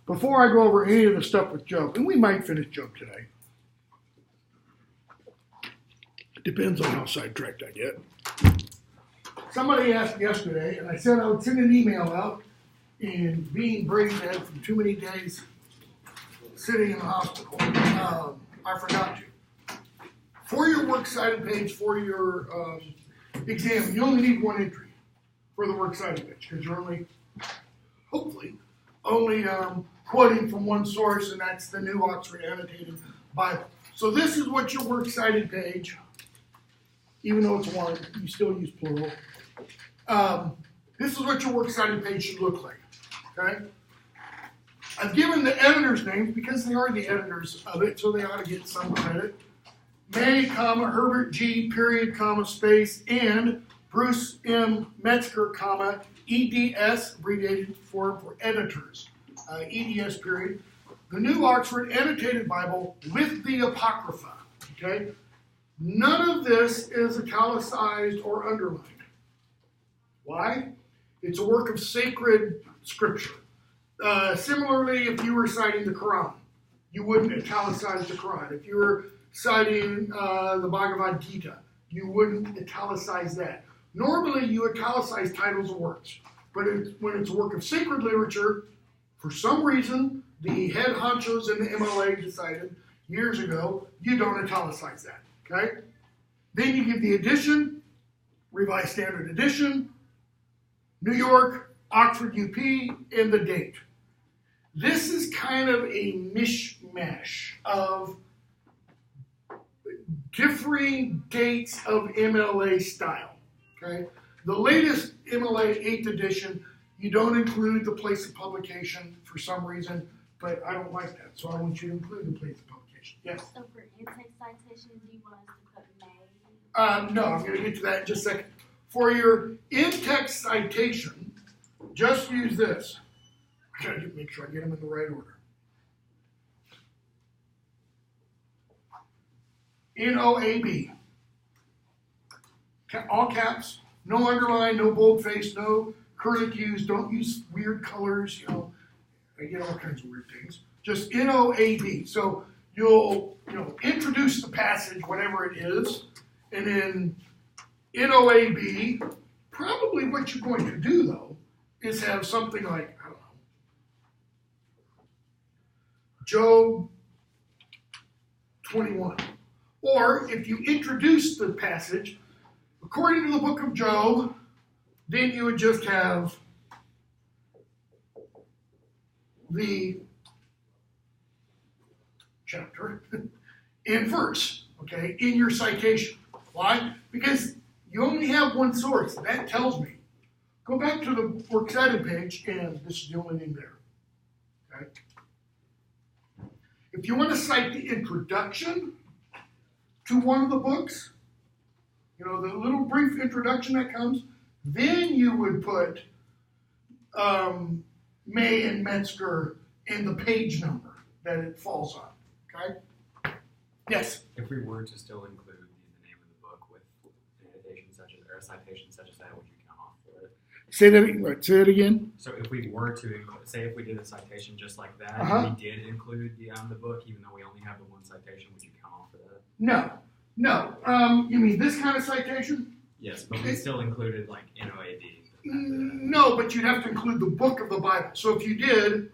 Before I go over any of the stuff with Job, and we might finish Job today. Depends on how sidetracked I get. Somebody asked yesterday, and I said I would send an email out, and being brain dead from too many days sitting in the hospital, I forgot to. For your works cited page, for your exam, you only need one entry for the works cited page, because you're only, hopefully, quoting from one source, and that's the New Oxford Annotated Bible. So this is what your works cited page, even though it's one, you still use plural. This is what your works cited page should look like. Okay? I've given the editors' names because they are the editors of it, so they ought to get some credit. May, comma, Herbert G, period, comma, space, and Bruce M. Metzger, comma, EDS, abbreviated form for editors. EDS, period. The New Oxford Annotated Bible with the Apocrypha. Okay? None of this is italicized or underlined. Why? It's a work of sacred scripture. Similarly, if you were citing the Quran, you wouldn't italicize the Quran. If you were citing the Bhagavad Gita, you wouldn't italicize that. Normally, you italicize titles of works. But when it's a work of sacred literature, for some reason, the head honchos in the MLA decided years ago, you don't italicize that. Okay? Then you give the edition, Revised Standard Edition, New York, Oxford UP, and the date. This is kind of a mishmash of differing dates of MLA style. Okay? The latest MLA 8th edition, you don't include the place of publication for some reason, but I don't like that, so I want you to include the place of publication. Yes? So for in-text citation, do you want us to put May? No, I'm going to get to that in just a second. For your in-text citation, just use this. I got to make sure I get them in the right order. NOAB. All caps, no underline, no boldface, no curlicues, don't use weird colors, I get all kinds of weird things. Just NOAB. So you'll introduce the passage, whatever it is, and then NOAB, probably what you're going to do, though, is have something like, I don't know, Job 21. Or if you introduce the passage, according to the book of Job, then you would just have the chapter and verse, okay, in your citation. Why? Because you only have one source. That tells me. Go back to the works cited page, and this is the only thing there. Okay? If you want to cite the introduction to one of the books, the little brief introduction that comes, then you would put May and Metzger and the page number that it falls on. Okay? Yes? If we were to still include the name of the book with annotations such as, or a citation such as that, would you count off for it? Say that again. So if we were to include, say if we did a citation just like that, and we did include the book, even though we only have the one citation, would you count off for that? No. You mean this kind of citation? Yes, but we still included like NOAD. No, but you'd have to include the book of the Bible. So if you did,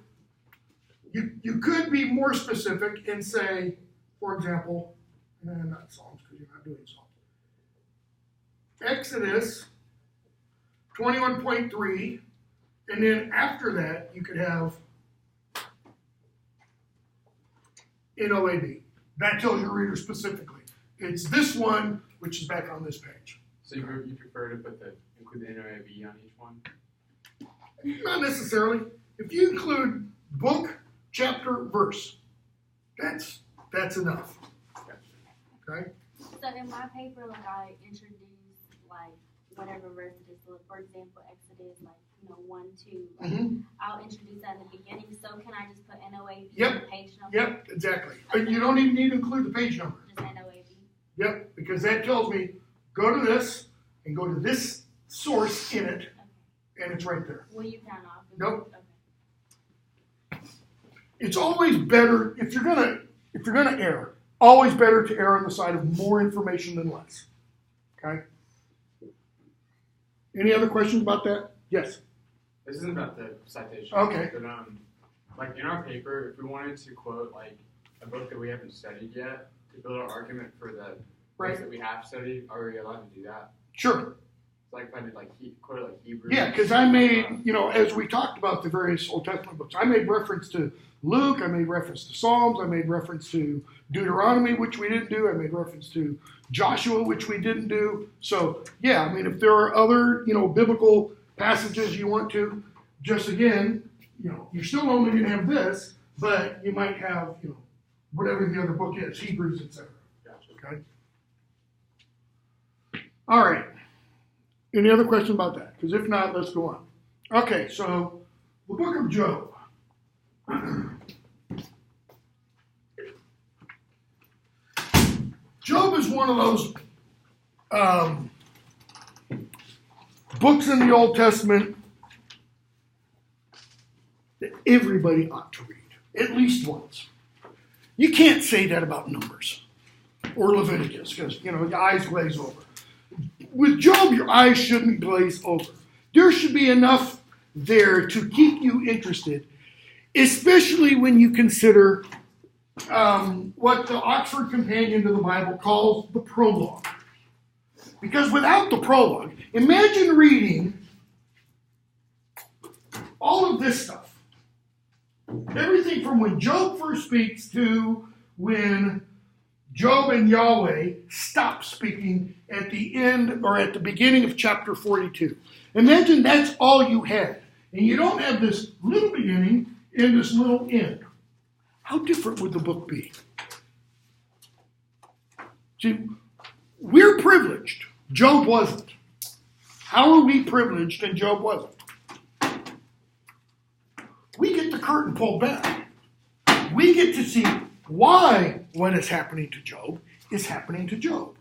you could be more specific and say, for example, not Psalms because you're not doing Psalms. Exodus 21.3, and then after that you could have NOAB. That tells your reader specifically. It's this one, which is back on this page. So you prefer to include the NOAB on each one? Not necessarily. If you include book, chapter, verse, that's enough. Okay? So in my paper, I introduced whatever verse it is. So for example, Exodus 1, 2. I'll introduce that in the beginning. So can I just put NOAB Yep. page number? Yep, exactly. But you don't even need to include the page number. Just NOAB. Yep, because that tells me, go to this, and go to this source in it, and it's right there. Will you count off? Nope. Okay. it's always better if you're gonna err. Always better to err on the side of more information than less. Okay. Any other questions about that? Yes. This isn't about the citation. Okay. But like in our paper, if we wanted to quote like a book that we haven't studied yet to build our argument for the books that we have studied, are we allowed to do that? Sure. Like if I did quoted like Hebrew. Yeah, because I made, as we talked about the various Old Testament books, I made reference to Luke, I made reference to Psalms, I made reference to Deuteronomy, which we didn't do, I made reference to Joshua, which we didn't do. So, yeah, I mean, if there are other, biblical passages you want to, just again, you're still only going to have this, but you might have, whatever the other book is, Hebrews, etc. Gotcha. Okay? All right. Any other question about that? Because if not, let's go on. Okay, so the book of Job. Job is one of those books in the Old Testament that everybody ought to read, at least once. You can't say that about Numbers or Leviticus because, your eyes glaze over. With Job, your eyes shouldn't glaze over. There should be enough there to keep you interested, especially when you consider what the Oxford Companion to the Bible calls the prologue. Because without the prologue, imagine reading all of this stuff. Everything from when Job first speaks to when Job and Yahweh stop speaking at the end or at the beginning of chapter 42. Imagine that's all you had. And you don't have this little beginning and this little end. How different would the book be? See, we're privileged. Job wasn't. How are we privileged and Job wasn't? We get the curtain pulled back. We get to see why what is happening to Job is happening to Job.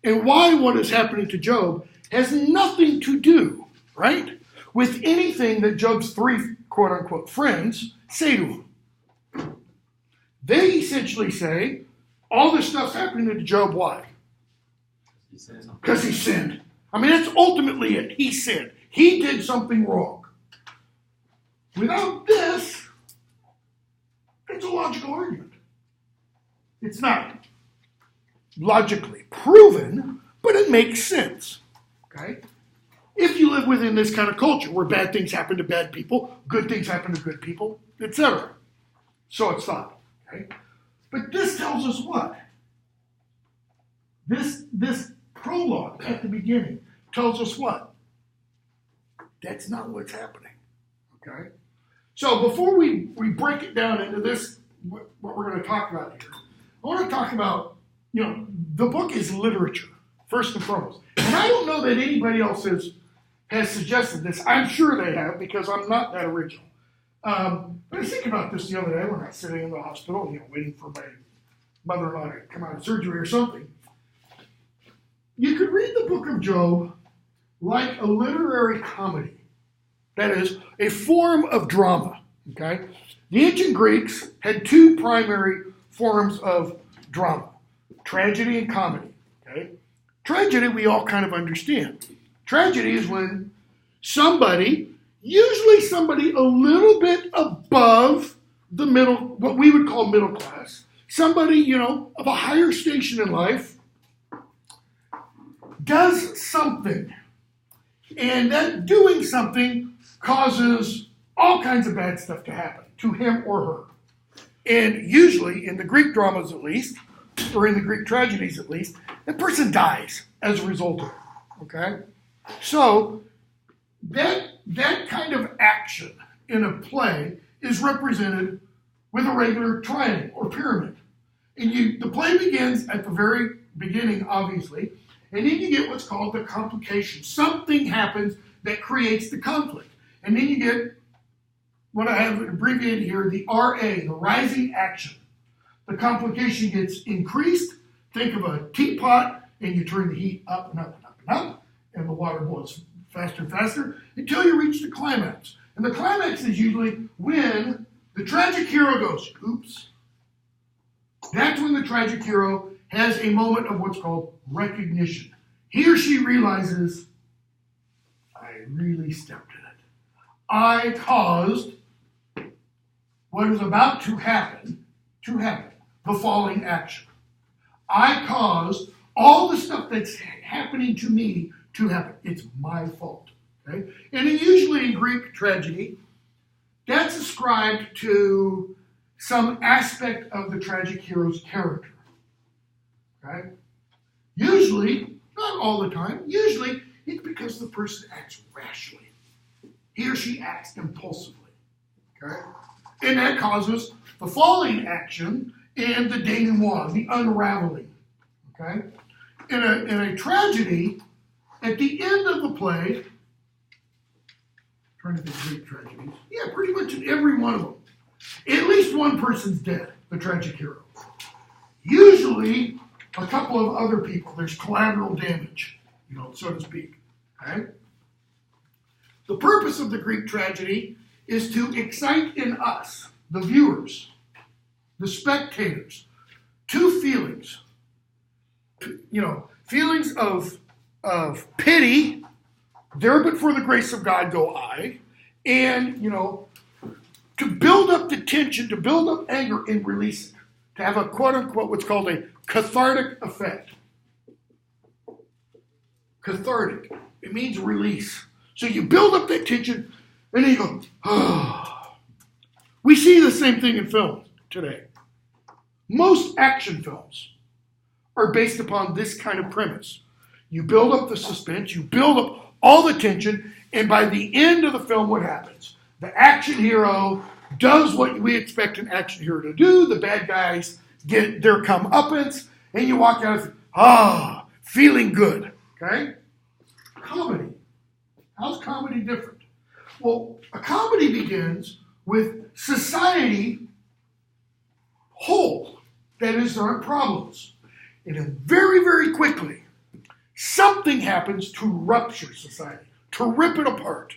And why what is happening to Job has nothing to do, right, with anything that Job's three quote-unquote friends say to him. They essentially say, all this stuff's happening to Job, why? Because he sinned. I mean, that's ultimately it. He sinned. He did something wrong. Without this, it's a logical argument. It's not logically proven, but it makes sense. Okay? If you live within this kind of culture where bad things happen to bad people, good things happen to good people, etc. So it's thought. Okay? But this tells us what? This prologue at the beginning tells us what? That's not what's happening. Okay? So before we break it down into this, what we're going to talk about here, I want to talk about, the book is literature, first and foremost. And I don't know that anybody else has suggested this. I'm sure they have, because I'm not that original. But I was thinking about this the other day when I was sitting in the hospital, waiting for my mother-in-law to come out of surgery or something. You could read the book of Job like a literary comedy. That is, a form of drama, okay? The ancient Greeks had two primary forms of drama, tragedy and comedy, okay? Tragedy we all kind of understand. Tragedy is when somebody, usually somebody a little bit above the middle, what we would call middle class, somebody, of a higher station in life, does something. And that doing something causes all kinds of bad stuff to happen to him or her. And usually, in the Greek dramas at least, or in the Greek tragedies at least, that person dies as a result of it. Okay? So, that kind of action in a play is represented with a regular triangle or pyramid. And the play begins at the very beginning, obviously, and then you get what's called the complication. Something happens that creates the conflict. And then you get what I have abbreviated here, the RA, the rising action. The complication gets increased. Think of a teapot, and you turn the heat up and up and up and up, and the water boils faster and faster until you reach the climax. And the climax is usually when The tragic hero goes, oops. That's when the tragic hero has a moment of what's called recognition. He or she realizes, I really stepped in it. I caused what is about to happen, the following action. I caused all the stuff that's happening to me to happen. It's my fault. Okay? And usually in Greek tragedy, that's ascribed to some aspect of the tragic hero's character. Okay? Usually, not all the time, usually it's because the person acts rashly. He or she acts impulsively. Okay? And that causes the falling action and the denouement, the unraveling. Okay? In a tragedy, at the end of the play, trying to think of Greek tragedies. Yeah, pretty much in every one of them. At least one person's dead, the tragic hero. Usually, a couple of other people. There's collateral damage, so to speak. Okay? The purpose of the Greek tragedy is to excite in us, the viewers, the spectators, two feelings. Feelings of pity, there but for the grace of God go I, and, to build up the tension, to build up anger and release it, to have a quote-unquote what's called a cathartic effect. Cathartic. It means release. So you build up that tension, and then you go, oh. We see the same thing in film today. Most action films are based upon this kind of premise. You build up the suspense, you build up all the tension, and by the end of the film, what happens? The action hero does what we expect an action hero to do. The bad guys get their comeuppance, and you walk out feeling good. Okay? Comedy. How's comedy different? Well, a comedy begins with society whole. That is, there aren't problems. And then very, very quickly, something happens to rupture society, to rip it apart.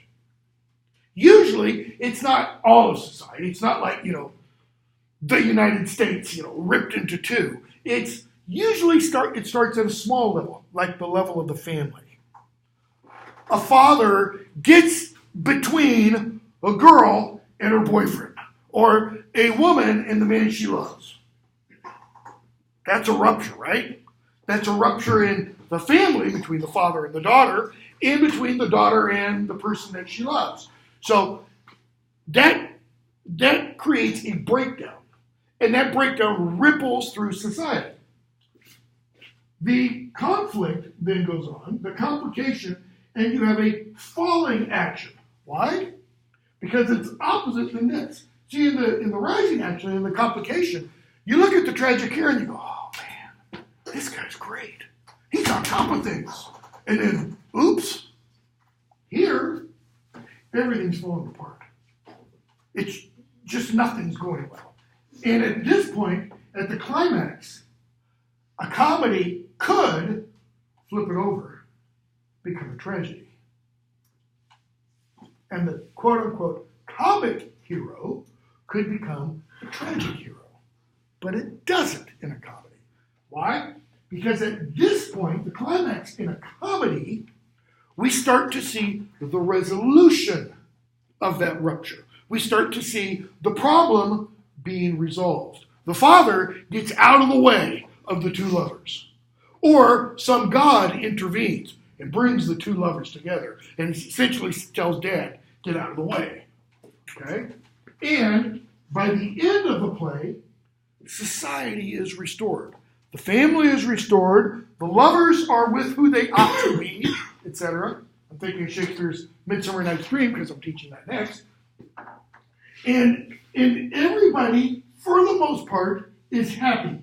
Usually, it's not all of society. It's not like, the United States, ripped into two. It's usually it starts at a small level, like the level of the family. A father gets between a girl and her boyfriend, or a woman and the man she loves. That's a rupture, right? That's a rupture in the family between the father and the daughter, and between the daughter and the person that she loves. So that creates a breakdown, and that breakdown ripples through society. The conflict then goes on, the complication, and you have a falling action. Why? Because it's opposite than this. See, in the rising action, in the complication, you look at the tragic hero and you go, oh man, this guy's great. He's on top of things. And then, oops, here, everything's falling apart. It's just nothing's going well. And at this point, at the climax, a comedy could flip it over, become a tragedy. And the quote-unquote comic hero could become a tragic hero. But it doesn't in a comedy. Why? Because at this point, the climax in a comedy, we start to see the resolution of that rupture. We start to see the problem being resolved. The father gets out of the way of the two lovers. Or some god intervenes and brings the two lovers together and essentially tells dad, get out of the way. Okay? And by the end of the play, society is restored. The family is restored. The lovers are with who they ought to be, etc. I'm thinking of Shakespeare's Midsummer Night's Dream because I'm teaching that next. And everybody, for the most part, is happy.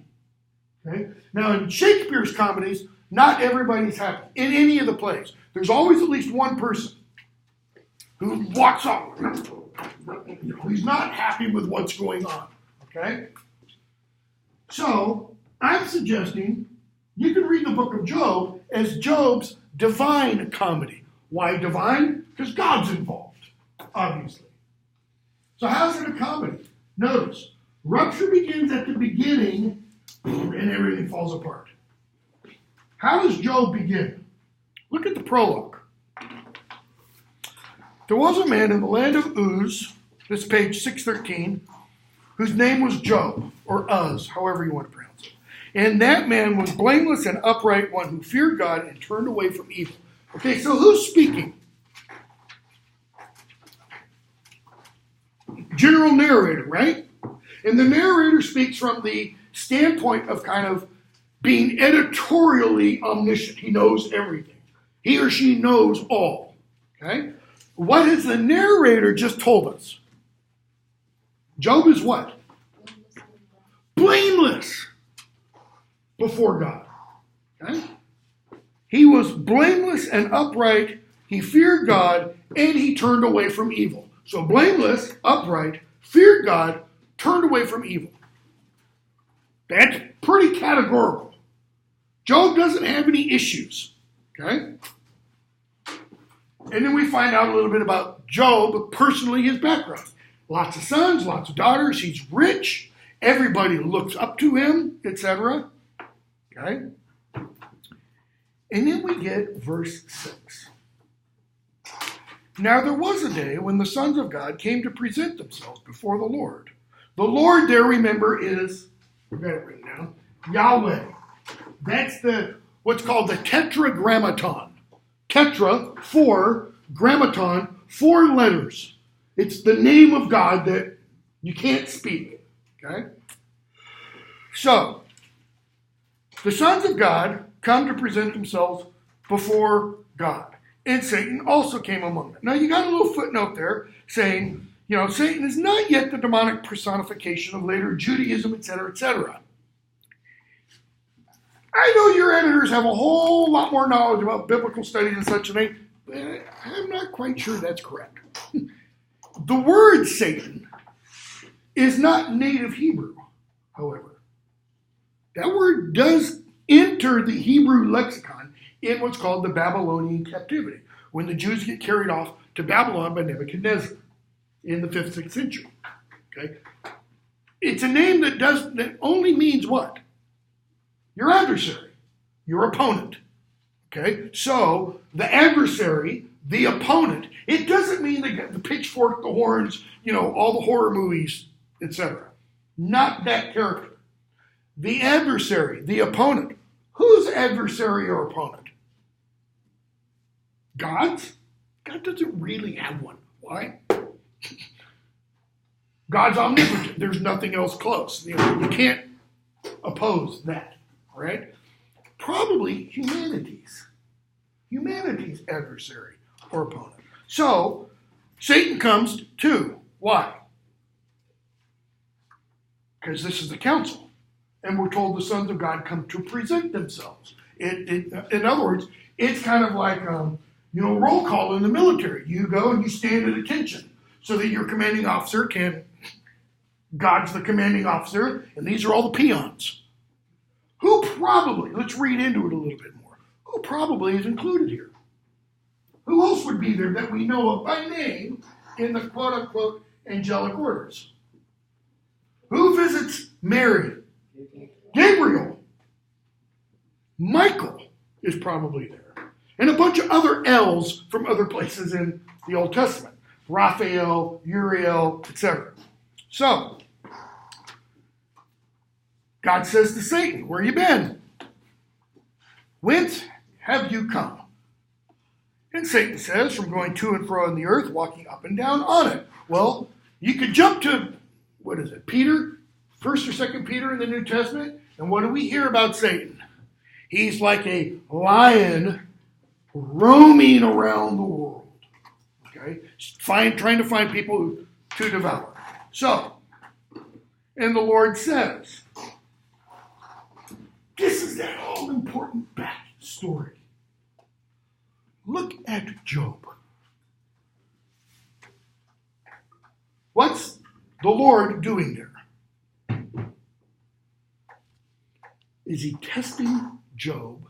Okay? Now, in Shakespeare's comedies, not everybody's happy. In any of the plays, there's always at least one person who walks off. He's not happy with what's going on. Okay? So, I'm suggesting you can read the book of Job as Job's divine comedy. Why divine? Because God's involved, obviously. So how's it a comedy? Notice, rupture begins at the beginning and everything falls apart. How does Job begin? Look at the prologue. There was a man in the land of Uz, this is page 613, whose name was Job, or Uz, however you want to pronounce it. And that man was blameless and upright, one who feared God and turned away from evil. Okay, so who's speaking? General narrator, right? And the narrator speaks from the standpoint of kind of being editorially omniscient. He knows everything. He or she knows all. Okay? What has the narrator just told us? Job is what? Blameless before God. Okay? He was blameless and upright. He feared God, and he turned away from evil. So blameless, upright, feared God, turned away from evil. That's pretty categorical. Job doesn't have any issues. Okay? And then we find out a little bit about Job, personally, his background. Lots of sons, lots of daughters. He's rich. Everybody looks up to him, etc. Okay? And then we get verse 6. Now there was a day when the sons of God came to present themselves before the Lord. The Lord there, remember, is, we've got it written down, Yahweh. That's what's called the tetragrammaton. Tetra, 4, grammaton, 4 letters. It's the name of God that you can't speak. Okay? So, the sons of God come to present themselves before God. And Satan also came among them. Now, you got a little footnote there saying, Satan is not yet the demonic personification of later Judaism, etc., etc. I know your editors have a whole lot more knowledge about biblical studies and such a thing, but I'm not quite sure that's correct. The word Satan is not native Hebrew, however. That word does enter the Hebrew lexicon in what's called the Babylonian captivity, when the Jews get carried off to Babylon by Nebuchadnezzar in the 5th, 6th century. Okay? It's a name that only means what? Your adversary, your opponent. Okay? So, the adversary, the opponent, it doesn't mean the pitchfork, the horns, all the horror movies, etc. Not that character. The adversary, the opponent. Whose adversary or opponent? God's? God doesn't really have one. Why? God's omnipotent. There's nothing else close. You can't oppose that. Right? Probably humanity's adversary or opponent. So, Satan comes too. Why? Because this is the council. And we're told the sons of God come to present themselves. In other words, it's kind of like, roll call in the military. You go and you stand at attention so that your commanding officer God's the commanding officer, and these are all the peons. Who probably, let's read into it a little bit more, who probably is included here? Who else would be there that we know of by name in the quote-unquote angelic orders? Who visits Mary? Gabriel. Michael is probably there. And a bunch of other L's from other places in the Old Testament. Raphael, Uriel, etc. So, God says to Satan, where you been? Whence have you come? And Satan says, from going to and fro in the earth, walking up and down on it. Well, you could jump to, Peter? 1st or 2nd Peter in the New Testament? And what do we hear about Satan? He's like a lion roaming around the world. Okay? Trying to find people to devour. So, and the Lord says, this is that all-important backstory. Look at Job. What's the Lord doing there? Is he testing Job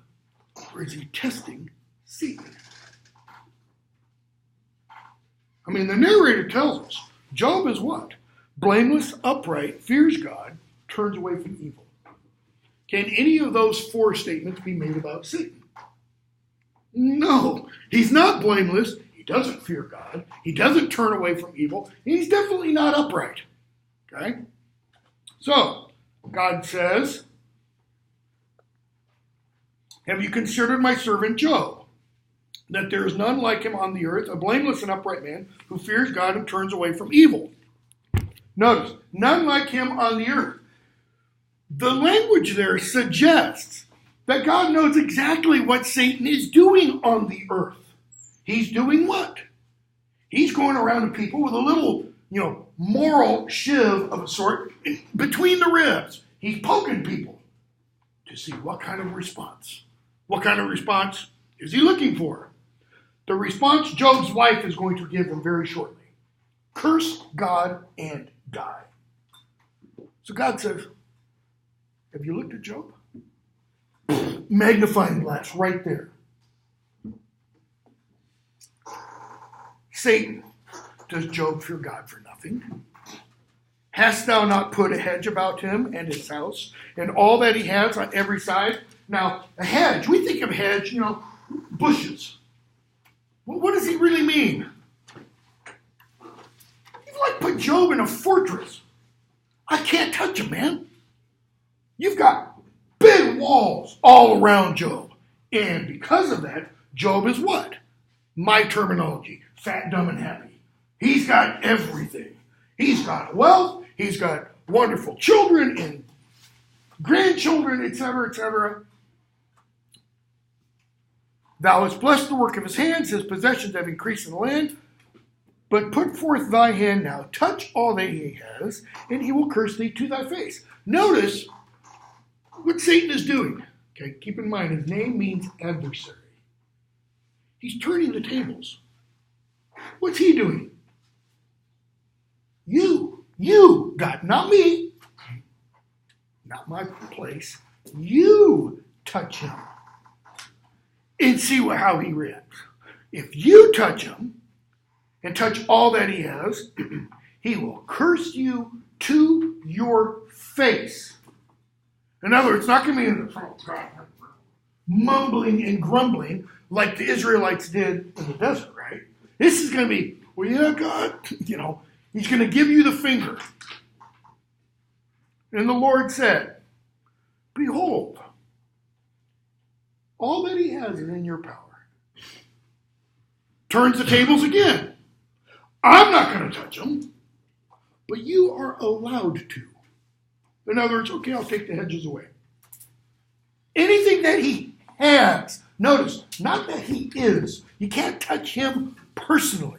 or is he testing Satan? I mean, the narrator tells us Job is what? blameless, upright, fears God, turns away from evil. Can any of those four statements be made about Satan? No. He's not blameless. He doesn't fear God. He doesn't turn away from evil. And he's definitely not upright. Okay? So, God says, have you considered my servant Job, that there is none like him on the earth, a blameless and upright man who fears God and turns away from evil? Notice, none like him on the earth. The language there suggests that God knows exactly what Satan is doing on the earth. He's doing what? He's going around to people with a little, moral shiv of a sort between the ribs. He's poking people to see what kind of response. What kind of response is he looking for? The response Job's wife is going to give him very shortly. Curse God and die. So God says, have you looked at Job? Magnifying glass right there. Satan, does Job fear God for nothing? Hast thou not put a hedge about him and his house and all that he has on every side? Now, a hedge, we think of hedge, bushes. Well, what does he really mean? You've like put Job in a fortress. I can't touch him, man. You've got big walls all around Job. And because of that, Job is what? My terminology, fat, dumb, and happy. He's got everything. He's got wealth. He's got wonderful children and grandchildren, etc., etc. Thou hast blessed the work of his hands. His possessions have increased in the land. But put forth thy hand now. Touch all that he has, and he will curse thee to thy face. Notice what Satan is doing. Okay, keep in mind, his name means adversary. He's turning the tables. What's he doing? You, God, not me, not my place. You touch him and see how he reacts. If you touch him and touch all that he has, he will curse you to your face. In other words, it's not going to be in the mumbling and grumbling like the Israelites did in the desert, right? This is going to be, well, yeah, God, he's going to give you the finger. And the Lord said, behold, all that he has is in your power. Turns the tables again. I'm not going to touch him, but you are allowed to. In other words, okay, I'll take the hedges away. Anything that he has, notice, not that he is. You can't touch him personally.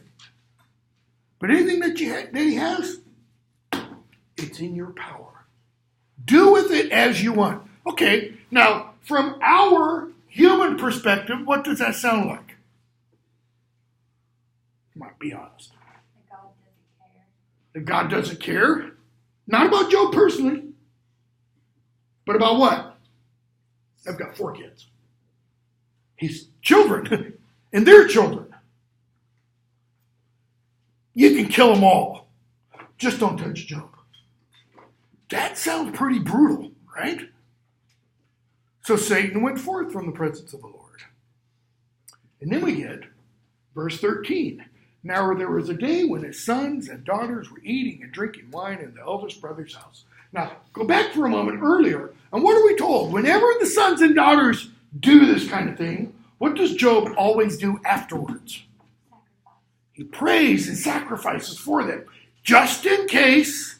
But anything that he has, it's in your power. Do with it as you want. Okay, now, from our human perspective, what does that sound like? Come on, be honest. That God doesn't care. That God doesn't care? Not about Job personally, but about what? I've got 4 kids. His children and their children. You can kill them all. Just don't touch Job. That sounds pretty brutal, right? So Satan went forth from the presence of the Lord. And then we get verse 13. Now there was a day when his sons and daughters were eating and drinking wine in the eldest brother's house. Now, go back for a moment earlier, and what are we told? Whenever the sons and daughters do this kind of thing, what does Job always do afterwards? He prays and sacrifices for them, just in case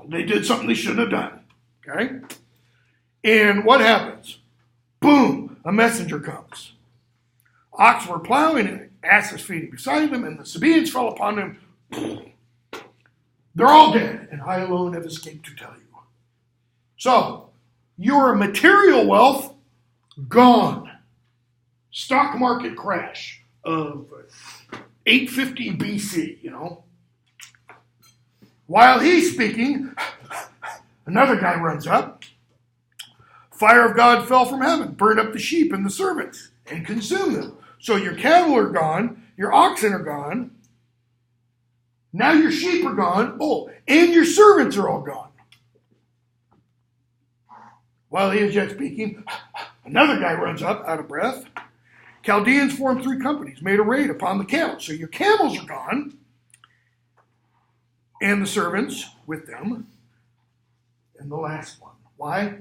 they did something they shouldn't have done. Okay? And what happens? Boom, a messenger comes. Oxen were plowing and asses feeding beside them, and the Sabaeans fell upon them. They're all dead, and I alone have escaped to tell you. So, your material wealth, gone. Stock market crash of 850 BC, While he's speaking, another guy runs up. Fire of God fell from heaven, burned up the sheep and the servants, and consumed them. So your cattle are gone, your oxen are gone, Now your sheep are gone. Oh, and your servants are all gone. While he is yet speaking, another guy runs up, out of breath. Chaldeans formed 3 companies, made a raid upon the camels. So your camels are gone, and the servants with them. And the last one. Why?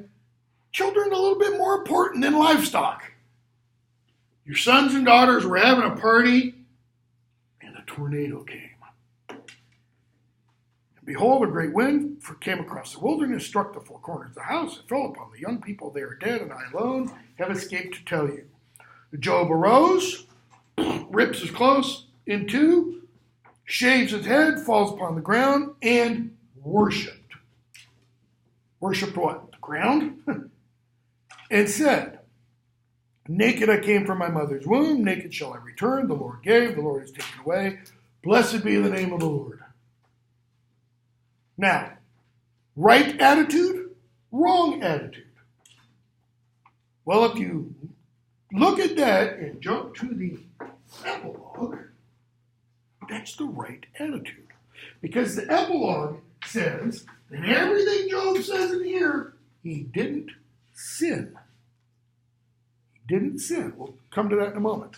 Children are a little bit more important than livestock. Your sons and daughters were having a party, and a tornado came. And behold, a great wind came across the wilderness, struck the 4 corners of the house, and fell upon the young people. They are dead, and I alone have escaped to tell you. Job arose, rips his clothes in 2, shaves his head, falls upon the ground, and worshipped. Worshipped what? The ground? And said, naked I came from my mother's womb, naked shall I return. The Lord gave, the Lord has taken away. Blessed be the name of the Lord. Now, right attitude, wrong attitude. Well, if you look at that and jump to the epilogue, that's the right attitude. Because the epilogue says that everything Job says in here, he didn't sin. He didn't sin. We'll come to that in a moment.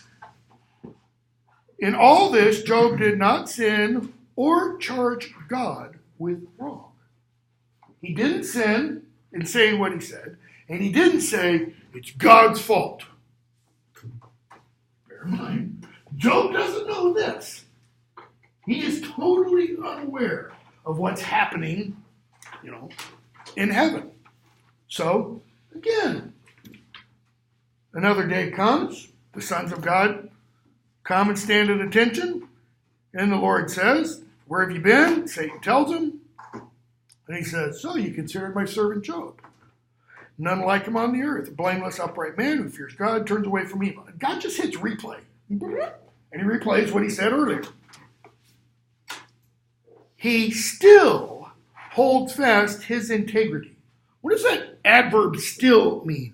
In all this, Job did not sin or charge God with wrong. He didn't sin in saying what he said, and he didn't say it's God's fault. Bear in mind, Job doesn't know this. He is totally unaware of what's happening, in heaven. So, again, another day comes, the sons of God come and stand at attention, and the Lord says, where have you been? Satan tells him, and he says, so you considered my servant Job. None like him on the earth, a blameless, upright man who fears God, turns away from evil. And God just hits replay. And he replays what he said earlier. He still holds fast his integrity. What does that adverb still mean?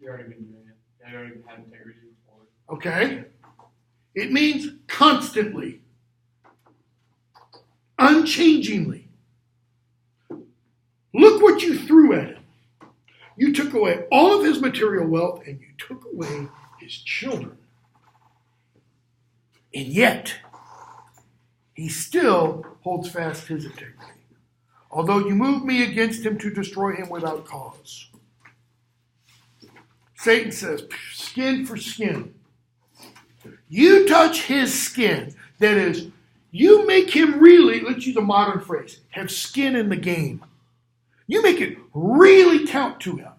You already been doing it. You already had integrity before. Okay. It means constantly. Unchangingly. Look what you threw at him. You took away all of his material wealth and you took away his children. And yet, he still holds fast his integrity. Although you moved me against him to destroy him without cause. Satan says, skin for skin. You touch his skin. That is, you make him really, let's use a modern phrase, have skin in the game. You make it really count to him.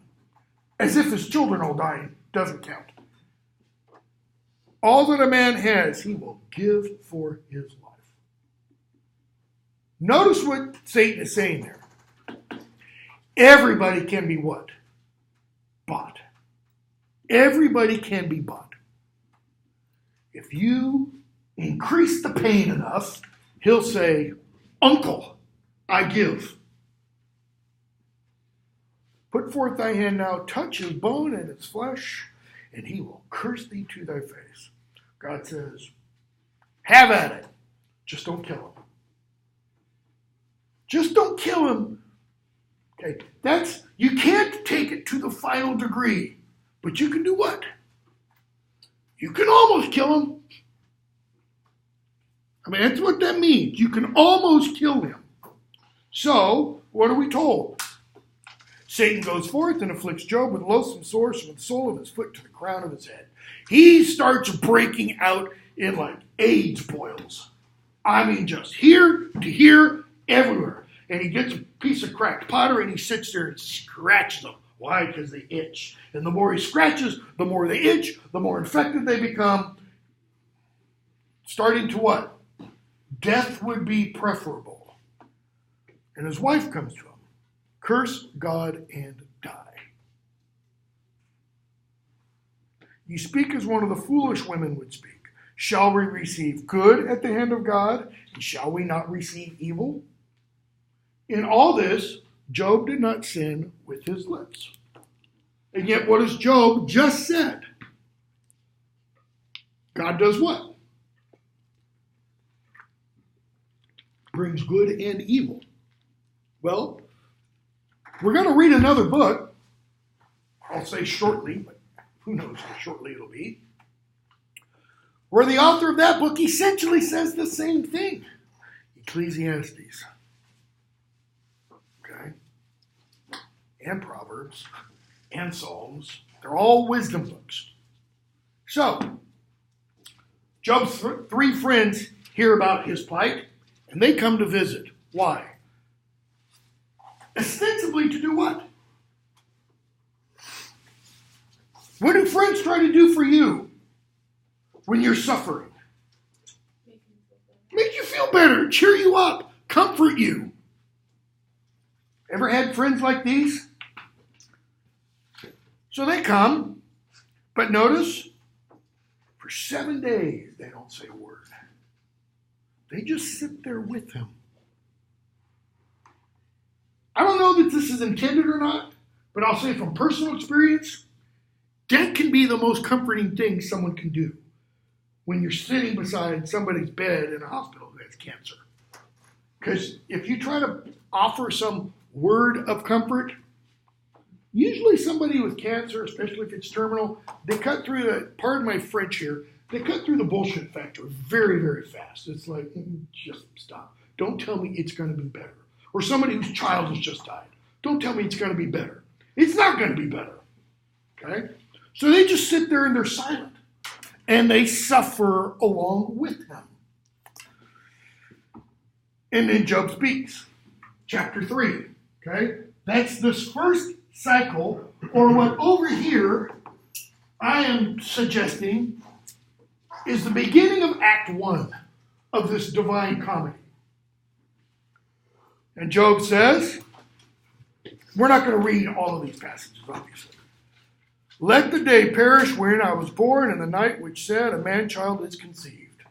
As if his children all dying doesn't count. All that a man has, he will give for his life. Notice what Satan is saying there. Everybody can be what? Bought. Everybody can be bought. If you increase the pain enough, he'll say, Uncle, I give. Put forth thy hand now, touch his bone and his flesh, and he will curse thee to thy face. God says, have at it. Just don't kill him. Just don't kill him. Okay, you can't take it to the final degree, but you can do what? You can almost kill him. I mean, that's what that means. You can almost kill him. So, what are we told? Satan goes forth and afflicts Job with loathsome sores from the sole of his foot to the crown of his head. He starts breaking out in like AIDS boils. I mean, just here to here, everywhere. And he gets a piece of cracked pottery and he sits there and scratches them. Why? Because they itch. And the more he scratches, the more they itch, the more infected they become. Starting to what? Death would be preferable. And his wife comes to him. Curse God and die. You speak as one of the foolish women would speak. Shall we receive good at the hand of God? And shall we not receive evil? In all this, Job did not sin with his lips. And yet, what has Job just said? God does what? brings good and evil. Well, we're going to read another book. I'll say shortly, but who knows how shortly it'll be. Where the author of that book essentially says the same thing. Ecclesiastes. Okay? And Proverbs. And Psalms. They're all wisdom books. So, Job's three friends hear about his plight, and they come to visit. Why? Ostensibly to do what? What do friends try to do for you when you're suffering? Make you feel better, cheer you up, comfort you. Ever had friends like these? So they come, but notice, for 7 days they don't say a word. They just sit there with him. I don't know that this is intended or not, but I'll say from personal experience, that can be the most comforting thing someone can do when you're sitting beside somebody's bed in a hospital that has cancer. Because if you try to offer some word of comfort, usually somebody with cancer, especially if it's terminal, they cut through the, pardon my French here, they cut through the bullshit factor very, very fast. It's like, just stop. Don't tell me it's going to be better. Or somebody whose child has just died. Don't tell me it's going to be better. It's not going to be better. Okay? So they just sit there and they're silent. And they suffer along with him. And then Job speaks. Chapter 3. Okay? That's this first cycle, or what over here I am suggesting is the beginning of Act 1 of this divine comedy. And Job says, we're not going to read all of these passages, obviously. Let the day perish wherein I was born, and the night which said, a man-child is conceived.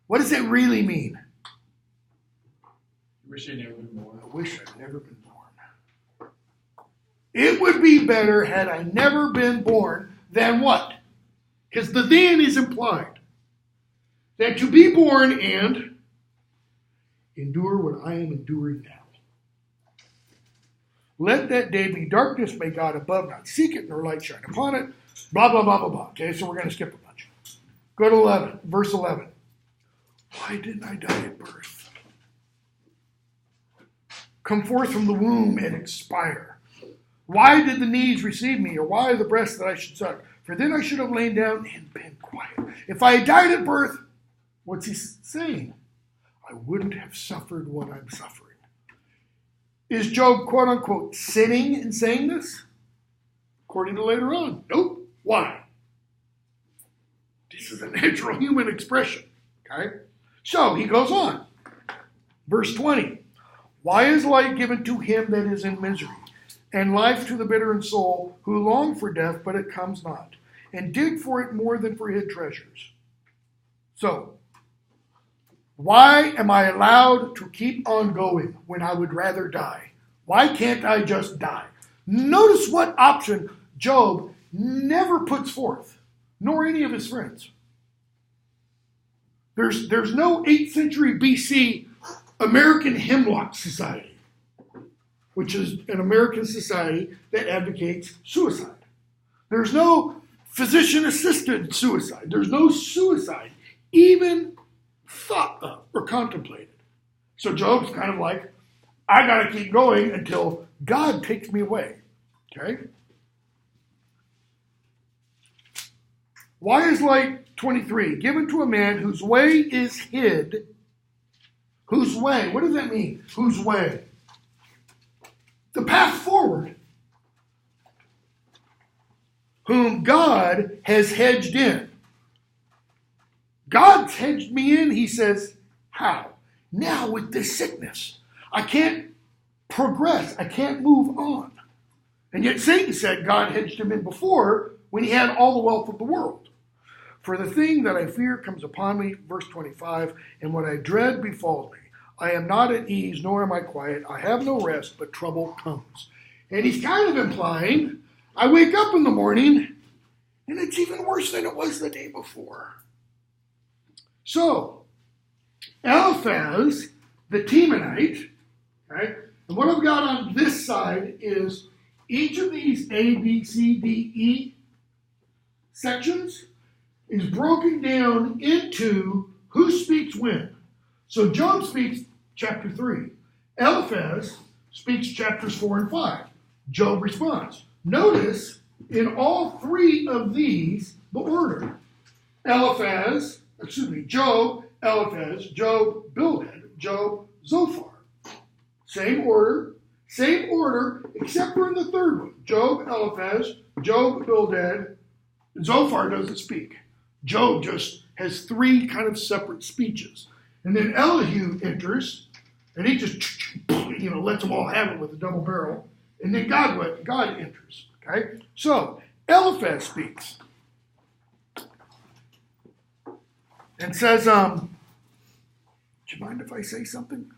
What does it really mean? Wish I'd never been born. I wish I'd never been born. It would be better had I never been born than what? Because the then is implied. That to be born and endure what I am enduring now. Let that day be darkness, may God above not seek it, nor light shine upon it. Blah, blah, blah, blah, blah. Okay, so we're going to skip a bunch. Go to 11, verse 11. Why didn't I die at birth? Come forth from the womb and expire. Why did the knees receive me, or why the breast that I should suck? For then I should have lain down and been quiet. If I had died at birth, what's he saying? I wouldn't have suffered what I'm suffering. Is Job, quote unquote, sinning in saying this? According to later on. Nope. Why? This is a natural human expression. Okay? So he goes on. Verse 20. Why is light given to him that is in misery, and life to the bitter in soul, who long for death, but it comes not, and dig for it more than for hid treasures? So, why am I allowed to keep on going when I would rather die? Why can't I just die? Notice what option Job never puts forth, nor any of his friends. There's no 8th century BC American Hemlock Society, which is an American society that advocates suicide. There's no physician-assisted suicide. There's no suicide even thought of or contemplated. So Job's kind of like, I got to keep going until God takes me away. Okay? Why is light 23 given to a man whose way is hid? Whose way? What does that mean? Whose way? The path forward. Whom God has hedged in. God's hedged me in, he says. How? Now with this sickness, I can't progress. I can't move on. And yet Satan said God hedged him in before when he had all the wealth of the world. For the thing that I fear comes upon me, verse 25, and what I dread befalls me. I am not at ease, nor am I quiet. I have no rest, but trouble comes. And he's kind of implying, I wake up in the morning, and it's even worse than it was the day before. So, Eliphaz the Temanite. Okay? And what I've got on this side is each of these A, B, C, D, E sections is broken down into who speaks when. So Job speaks chapter 3. Eliphaz speaks chapters 4 and 5. Job responds. Notice in all three of these the order. Job, Eliphaz, Job, Bildad, Job, Zophar. Same order, except for in the third one. Job, Eliphaz, Job, Bildad. Zophar doesn't speak. Job just has three kind of separate speeches. And then Elihu enters, and he just, lets them all have it with a double barrel. And then God enters. Okay? So, Eliphaz speaks. And says, do you mind if I say something?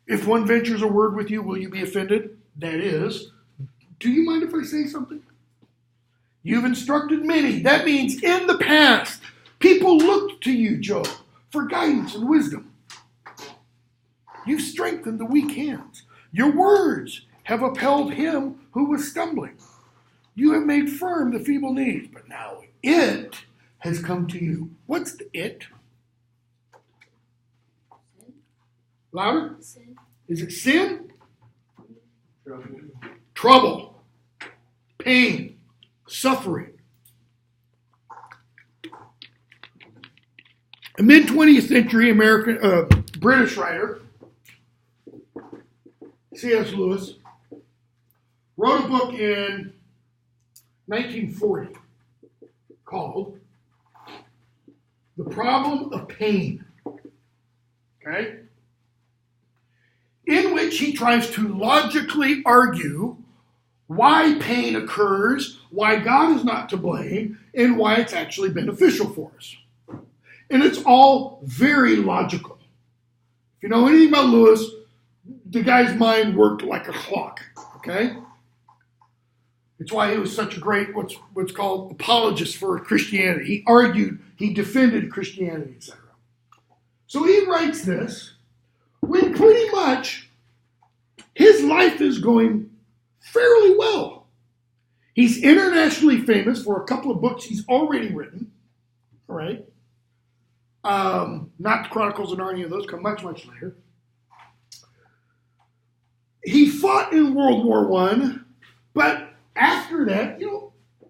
If one ventures a word with you, will you be offended? That is, do you mind if I say something? You've instructed many. That means in the past, people looked to you, Job, for guidance and wisdom. You've strengthened the weak hands. Your words have upheld him who was stumbling. You have made firm the feeble knees, but now it has come to you. What's the it? Louder? Sin. Is it sin? Trouble. Pain. Suffering. A mid-20th century British writer, C.S. Lewis, wrote a book in 1940 called The Problem of Pain. Okay? In which he tries to logically argue why pain occurs, why God is not to blame, and why it's actually beneficial for us. And it's all very logical. If you know anything about Lewis, the guy's mind worked like a clock, okay? It's why he was such a great, what's called apologist for Christianity. He argued, he defended Christianity, etc. So he writes this when pretty much his life is going fairly well. He's internationally famous for a couple of books he's already written, all right? Not the Chronicles of Narnia, those come much, much later. He fought in World War I, but after that,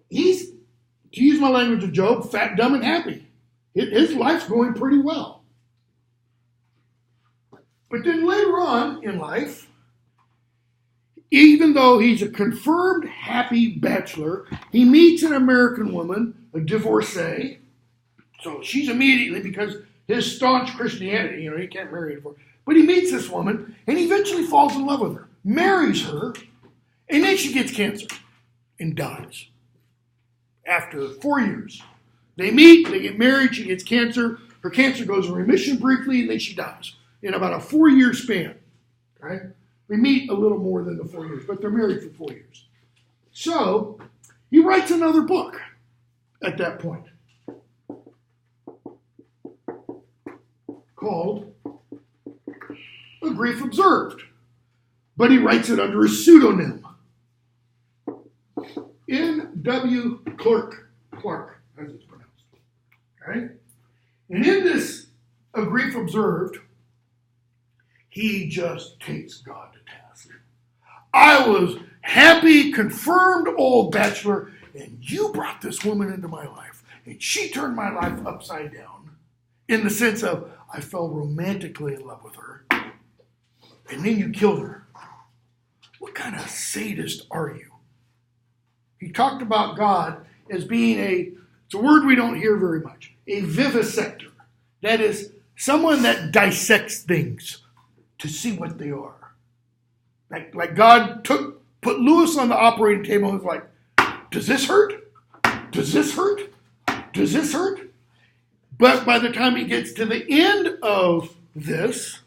he's, to use my language of Job, fat, dumb, and happy. His life's going pretty well. But then later on in life, even though he's a confirmed happy bachelor, he meets an American woman, a divorcee. So she's immediately, because his staunch Christianity, he can't marry a divorcee. But he meets this woman, and he eventually falls in love with her, marries her, and then she gets cancer and dies after 4 years. They meet, they get married, she gets cancer. Her cancer goes in remission briefly, and then she dies in about a 4-year span. Okay? They meet a little more than the 4 years, but they're married for 4 years. So he writes another book at that point called A Grief Observed. But he writes it under a pseudonym. N.W. Clark, as it's pronounced. Okay? And in this A Grief Observed, he just takes God to task. I was happy, confirmed old bachelor, and you brought this woman into my life, and she turned my life upside down in the sense of I fell romantically in love with her, and then you killed her. What kind of sadist are you? He talked about God as being it's a word we don't hear very much, a vivisector. That is, someone that dissects things to see what they are. Like God put Lewis on the operating table and was like, does this hurt? Does this hurt? Does this hurt? But by the time he gets to the end of this,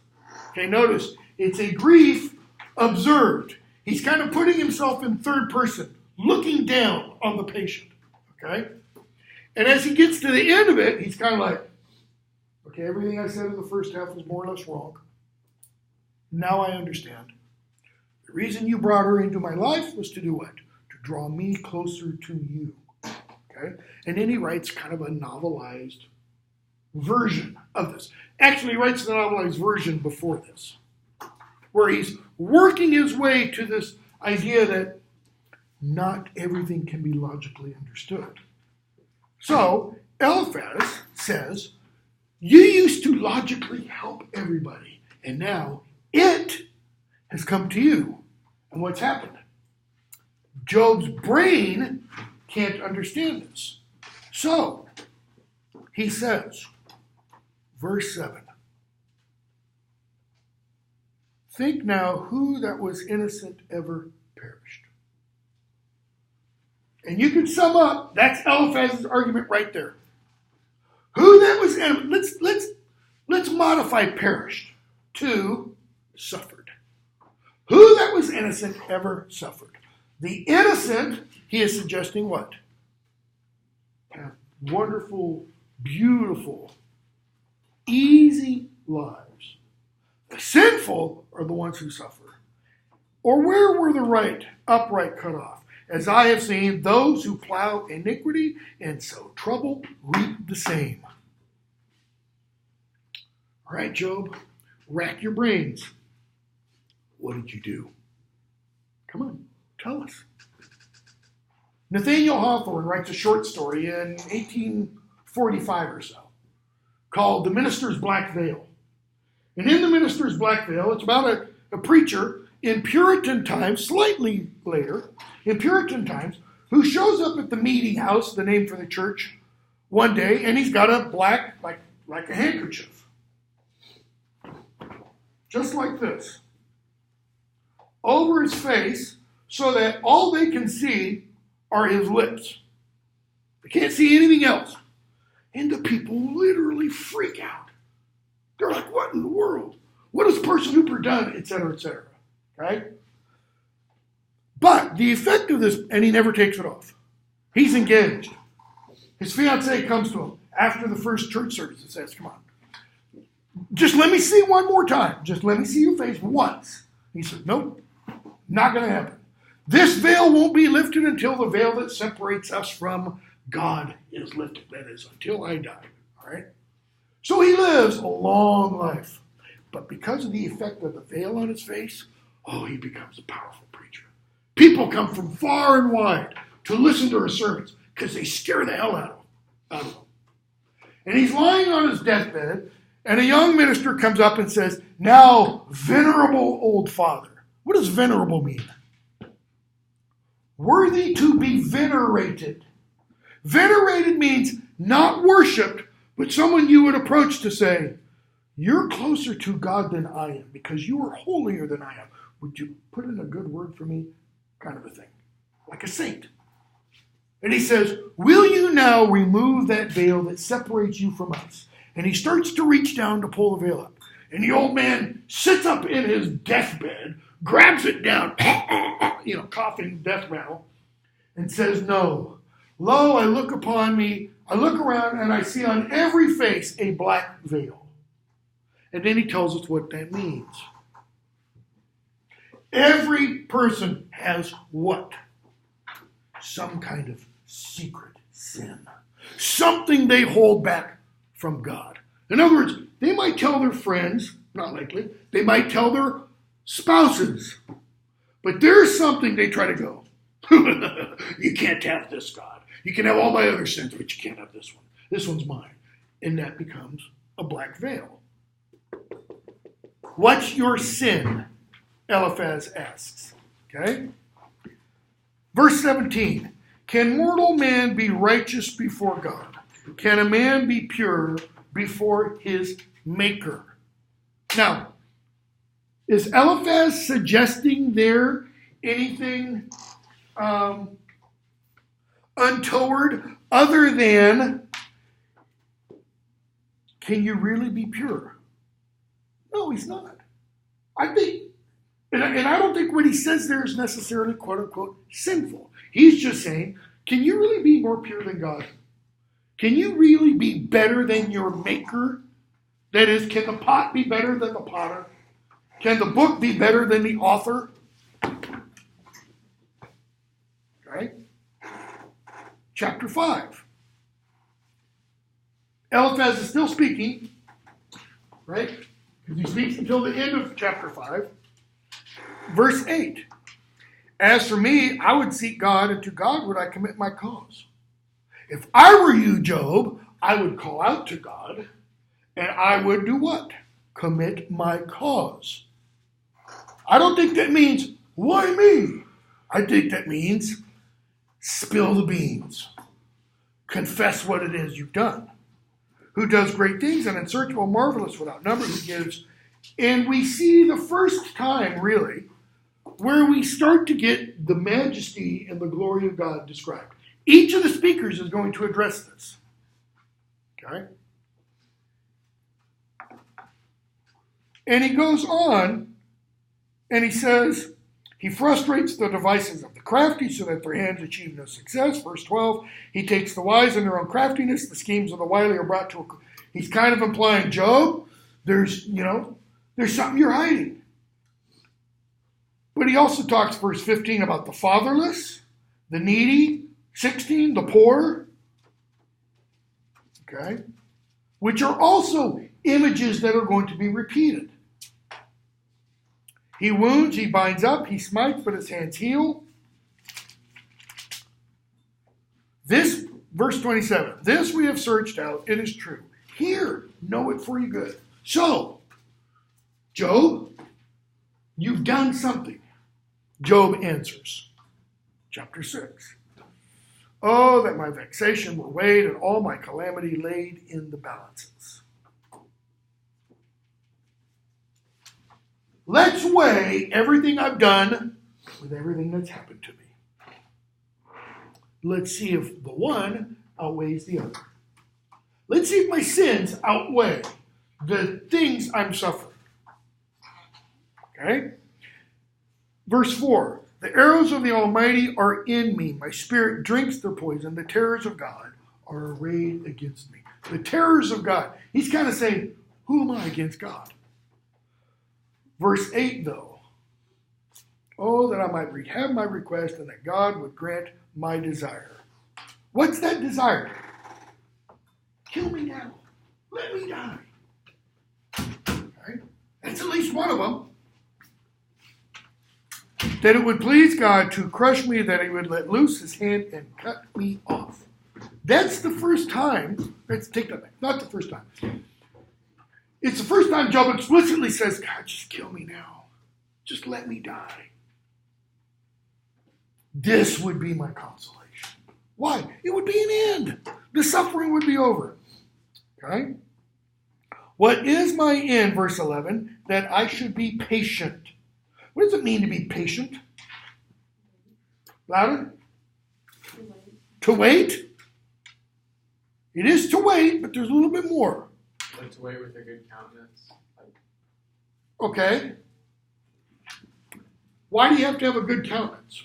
okay, notice, it's a grief observed. He's kind of putting himself in third person, looking down on the patient, okay? And as he gets to the end of it, he's kind of like, Okay, everything I said in the first half was more or less wrong. Now I understand. The reason you brought her into my life was to do what? To draw me closer to you. Okay? And then he writes kind of a novelized version of this. Actually, he writes the novelized version before this, where he's working his way to this idea that not everything can be logically understood. So, Eliphaz says, you used to logically help everybody, and now it has come to you. And what's happened? Job's brain can't understand this. So, he says, verse 7, think now who that was innocent ever perished. And you can sum up, that's Eliphaz's argument right there. Who that was innocent, let's modify perished to suffered. Who that was innocent ever suffered. The innocent, he is suggesting what? Have wonderful, beautiful, easy lives. The sinful are the ones who suffer. Or where were the upright cut off? As I have seen, those who plow iniquity and sow trouble reap the same. All right, Job, rack your brains. What did you do? Come on, tell us. Nathaniel Hawthorne writes a short story in 1845 or so called The Minister's Black Veil. And in The Minister's Black Veil, it's about a preacher in Puritan times, slightly later, in Puritan times, who shows up at the meeting house, the name for the church, one day, and he's got a black, like a handkerchief. Just like this. Over his face, so that all they can see are his lips. They can't see anything else. And the people literally freak out. They're like, what in the world? What has Person Hooper done? Etc., etc. Right? But the effect of this, and he never takes it off. He's engaged. His fiancée comes to him after the first church service and says, come on, just let me see one more time. Just let me see your face once. He said, nope, not going to happen. This veil won't be lifted until the veil that separates us from God is lifted. That is, until I die. All right? So he lives a long life. But because of the effect of the veil on his face, he becomes a powerful preacher. People come from far and wide to listen to his sermons because they scare the hell out of him. And he's lying on his deathbed, and a young minister comes up and says, now, venerable old father. What does venerable mean? Worthy to be venerated. Venerated means not worshipped, but someone you would approach to say, you're closer to God than I am because you are holier than I am. Would you put in a good word for me? Kind of a thing. Like a saint. And he says, will you now remove that veil that separates you from us? And he starts to reach down to pull the veil up. And the old man sits up in his deathbed, grabs it down, coughing death rattle, and says, no. Lo, I look around, and I see on every face a black veil. And then he tells us what that means. Every person has what? Some kind of secret sin. Something they hold back from God. In other words, they might tell their friends, not likely, they might tell their spouses, but there's something they try to go, you can't have this, God. You can have all my other sins, but you can't have this one. This one's mine. And that becomes a black veil. What's your sin? Eliphaz asks. Okay? Verse 17. Can mortal man be righteous before God? Can a man be pure before his maker? Now, is Eliphaz suggesting there anything untoward other than, can you really be pure? No, he's not. I think, and I don't think what he says there is necessarily quote unquote sinful. He's just saying, can you really be more pure than God? Can you really be better than your maker? That is, can the pot be better than the potter? Can the book be better than the author? Okay. Chapter 5. Eliphaz is still speaking, right? Because he speaks until the end of chapter 5. Verse 8. As for me, I would seek God, and to God would I commit my cause. If I were you, Job, I would call out to God, and I would do what? Commit my cause. I don't think that means, why me? I think that means, spill the beans. Confess what it is you've done. Who does great things and unsearchable, marvelous, without number, who gives. And we see the first time, really, where we start to get the majesty and the glory of God described. Each of the speakers is going to address this. Okay? And he goes on, and he says, he frustrates the devices of the crafty so that their hands achieve no success. Verse 12, he takes the wise in their own craftiness. The schemes of the wily are brought to a... He's kind of implying, Job, there's something you're hiding. But he also talks, verse 15, about the fatherless, the needy, 16, the poor. Okay? Which are also images that are going to be repeated. He wounds, he binds up, he smites, but his hands heal. This, verse 27, this we have searched out, it is true. Here, know it for you good. So, Job, you've done something. Job answers. Chapter 6. Oh, that my vexation were weighed and all my calamity laid in the balances. Let's weigh everything I've done with everything that's happened to me. Let's see if the one outweighs the other. Let's see if my sins outweigh the things I'm suffering. Okay? Verse 4. The arrows of the Almighty are in me. My spirit drinks their poison. The terrors of God are arrayed against me. The terrors of God. He's kind of saying, who am I against God? Verse 8, though. Oh, that I might have my request and that God would grant my desire. What's that desire? Kill me now. Let me die. Okay? That's at least one of them. That it would please God to crush me, that he would let loose his hand and cut me off. That's the first time. Let's take that back. Not the first time. It's the first time Job explicitly says, God, just kill me now. Just let me die. This would be my consolation. Why? It would be an end. The suffering would be over. Okay? What is my end, verse 11? That I should be patient. What does it mean to be patient? Louder? To wait? It is to wait, but there's a little bit more. Like to wait with a good countenance. Okay. Why do you have to have a good countenance?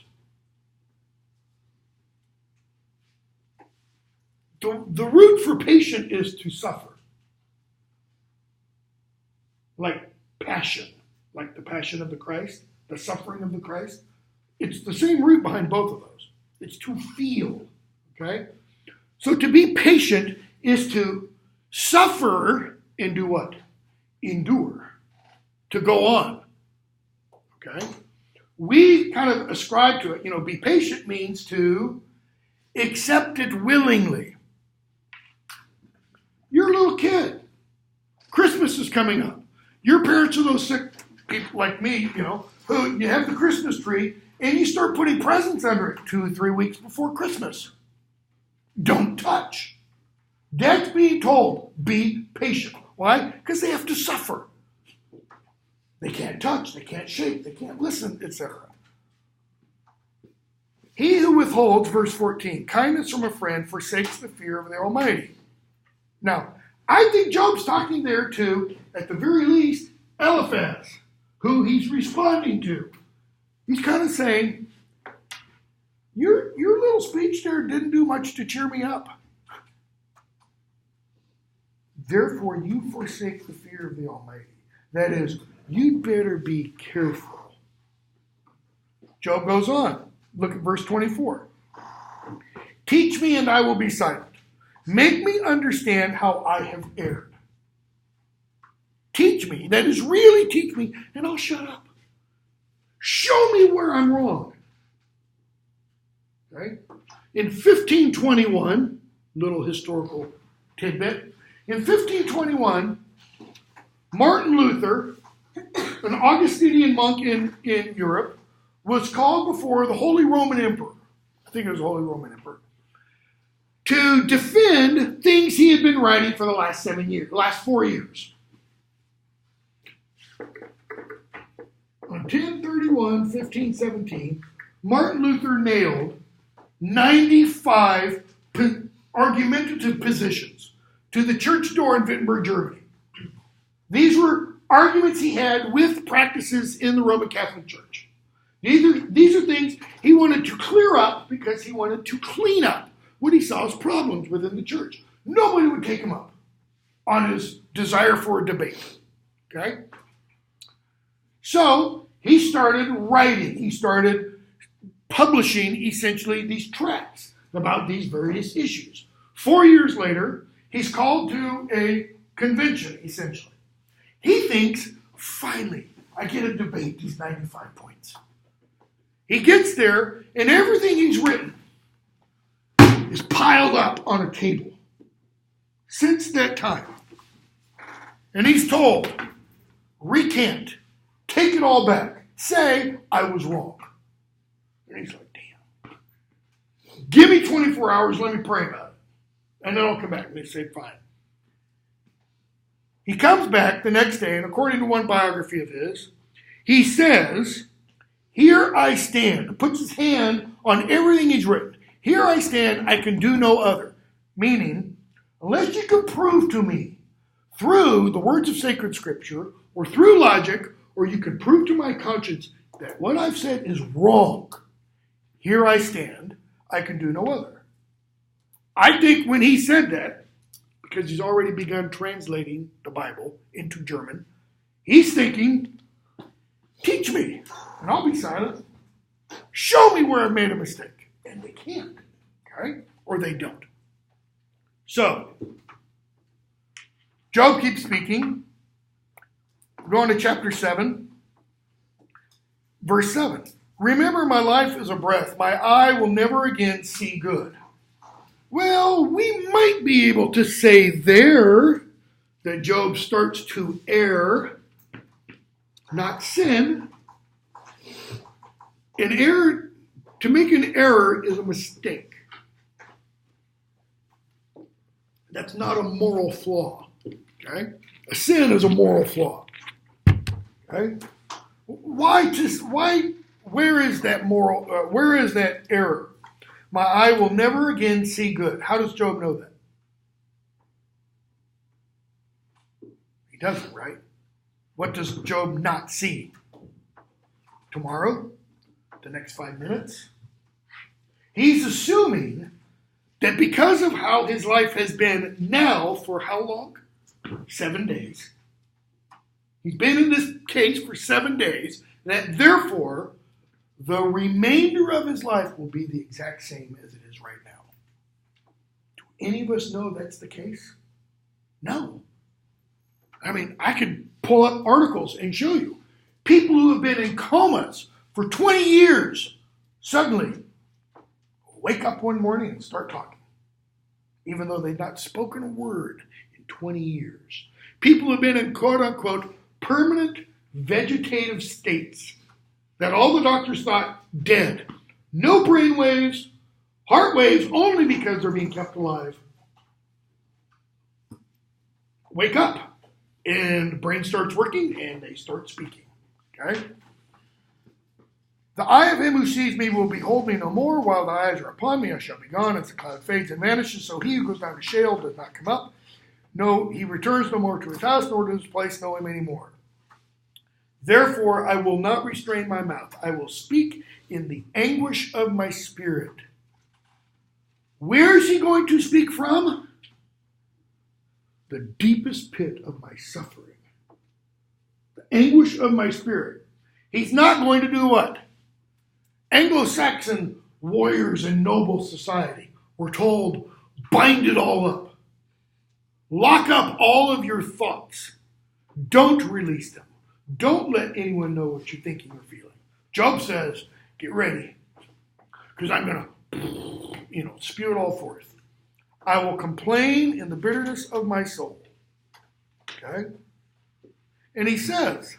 The root for patient is to suffer. Like passion. Like the passion of the Christ. The suffering of the Christ. It's the same root behind both of those. It's to feel. Okay? So to be patient is to suffer and do what? Endure. To go on. Okay? We kind of ascribe to it. Be patient means to accept it willingly. You're a little kid. Christmas is coming up. Your parents are those sick people like me, who you have the Christmas tree and you start putting presents under it 2-3 weeks before Christmas. Don't touch. That's being told, be patient. Why? Because they have to suffer. They can't touch, they can't shake, they can't listen, etc. He who withholds, verse 14, kindness from a friend forsakes the fear of the Almighty. Now, I think Job's talking there to, at the very least, Eliphaz, who he's responding to. He's kind of saying, your little speech there didn't do much to cheer me up. Therefore, you forsake the fear of the Almighty. That is, you better be careful. Job goes on. Look at verse 24. Teach me and I will be silent. Make me understand how I have erred. Teach me, that is, really teach me, and I'll shut up. Show me where I'm wrong. Okay? In 1521, little historical tidbit, in 1521, Martin Luther, an Augustinian monk in Europe, was called before the Holy Roman Emperor, I think it was the Holy Roman Emperor, to defend things he had been writing for the last 4 years. On 10/31/1517, Martin Luther nailed 95 argumentative positions to the church door in Wittenberg, Germany. These were arguments he had with practices in the Roman Catholic Church. These are things he wanted to clear up because he wanted to clean up what he saw as problems within the church. Nobody would take him up on his desire for a debate. Okay? So he started writing. He started publishing, essentially, these tracts about these various issues. 4 years later, he's called to a convention, essentially. He thinks, finally, I get to debate these 95 points. He gets there, and everything he's written is piled up on a table since that time. And he's told, recant, take it all back, say I was wrong. And he's like, damn. Give me 24 hours, let me pray about it. And then I'll come back. And they say, fine. He comes back the next day, and according to one biography of his, he says, here I stand. Puts his hand on everything he's written. Here I stand, I can do no other. Meaning, unless you can prove to me through the words of sacred scripture or through logic, or you can prove to my conscience that what I've said is wrong, here I stand, I can do no other. I think when he said that, because he's already begun translating the Bible into German, he's thinking, teach me, and I'll be silent. Show me where I've made a mistake. And they can't, okay? Or they don't. So, Job keeps speaking. Go on to chapter 7, verse 7. Remember, my life is a breath. My eye will never again see good. Well, we might be able to say there that Job starts to err, not sin. An error, to make an error is a mistake. That's not a moral flaw. Okay? A sin is a moral flaw. Okay? Where is that error? My eye will never again see good. How does Job know that? He doesn't, right? What does Job not see? Tomorrow? The next 5 minutes? He's assuming that because of how his life has been now for how long? 7 days. He's been in this case for 7 days, that therefore the remainder of his life will be the exact same as it is right now. Do any of us know that's the case? No. I mean, I could pull up articles and show you. People who have been in comas for 20 years suddenly wake up one morning and start talking, even though they've not spoken a word in 20 years. People who have been in quote-unquote permanent vegetative states that all the doctors thought dead. No brain waves, heart waves, only because they're being kept alive. Wake up, and the brain starts working, and they start speaking. Okay? The eye of him who sees me will behold me no more. While the eyes are upon me, I shall be gone. As the cloud fades and vanishes, so he who goes down to Sheol does not come up. No, he returns no more to his house, nor to his place know him anymore. Therefore, I will not restrain my mouth. I will speak in the anguish of my spirit. Where is he going to speak from? the deepest pit of my suffering, the anguish of my spirit. He's not going to do what? Anglo-Saxon warriors in noble society were told, bind it all up. Lock up all of your thoughts. Don't release them. Don't let anyone know what you're thinking or feeling. Job says, get ready, because I'm going to, spew it all forth. I will complain in the bitterness of my soul. Okay? And he says,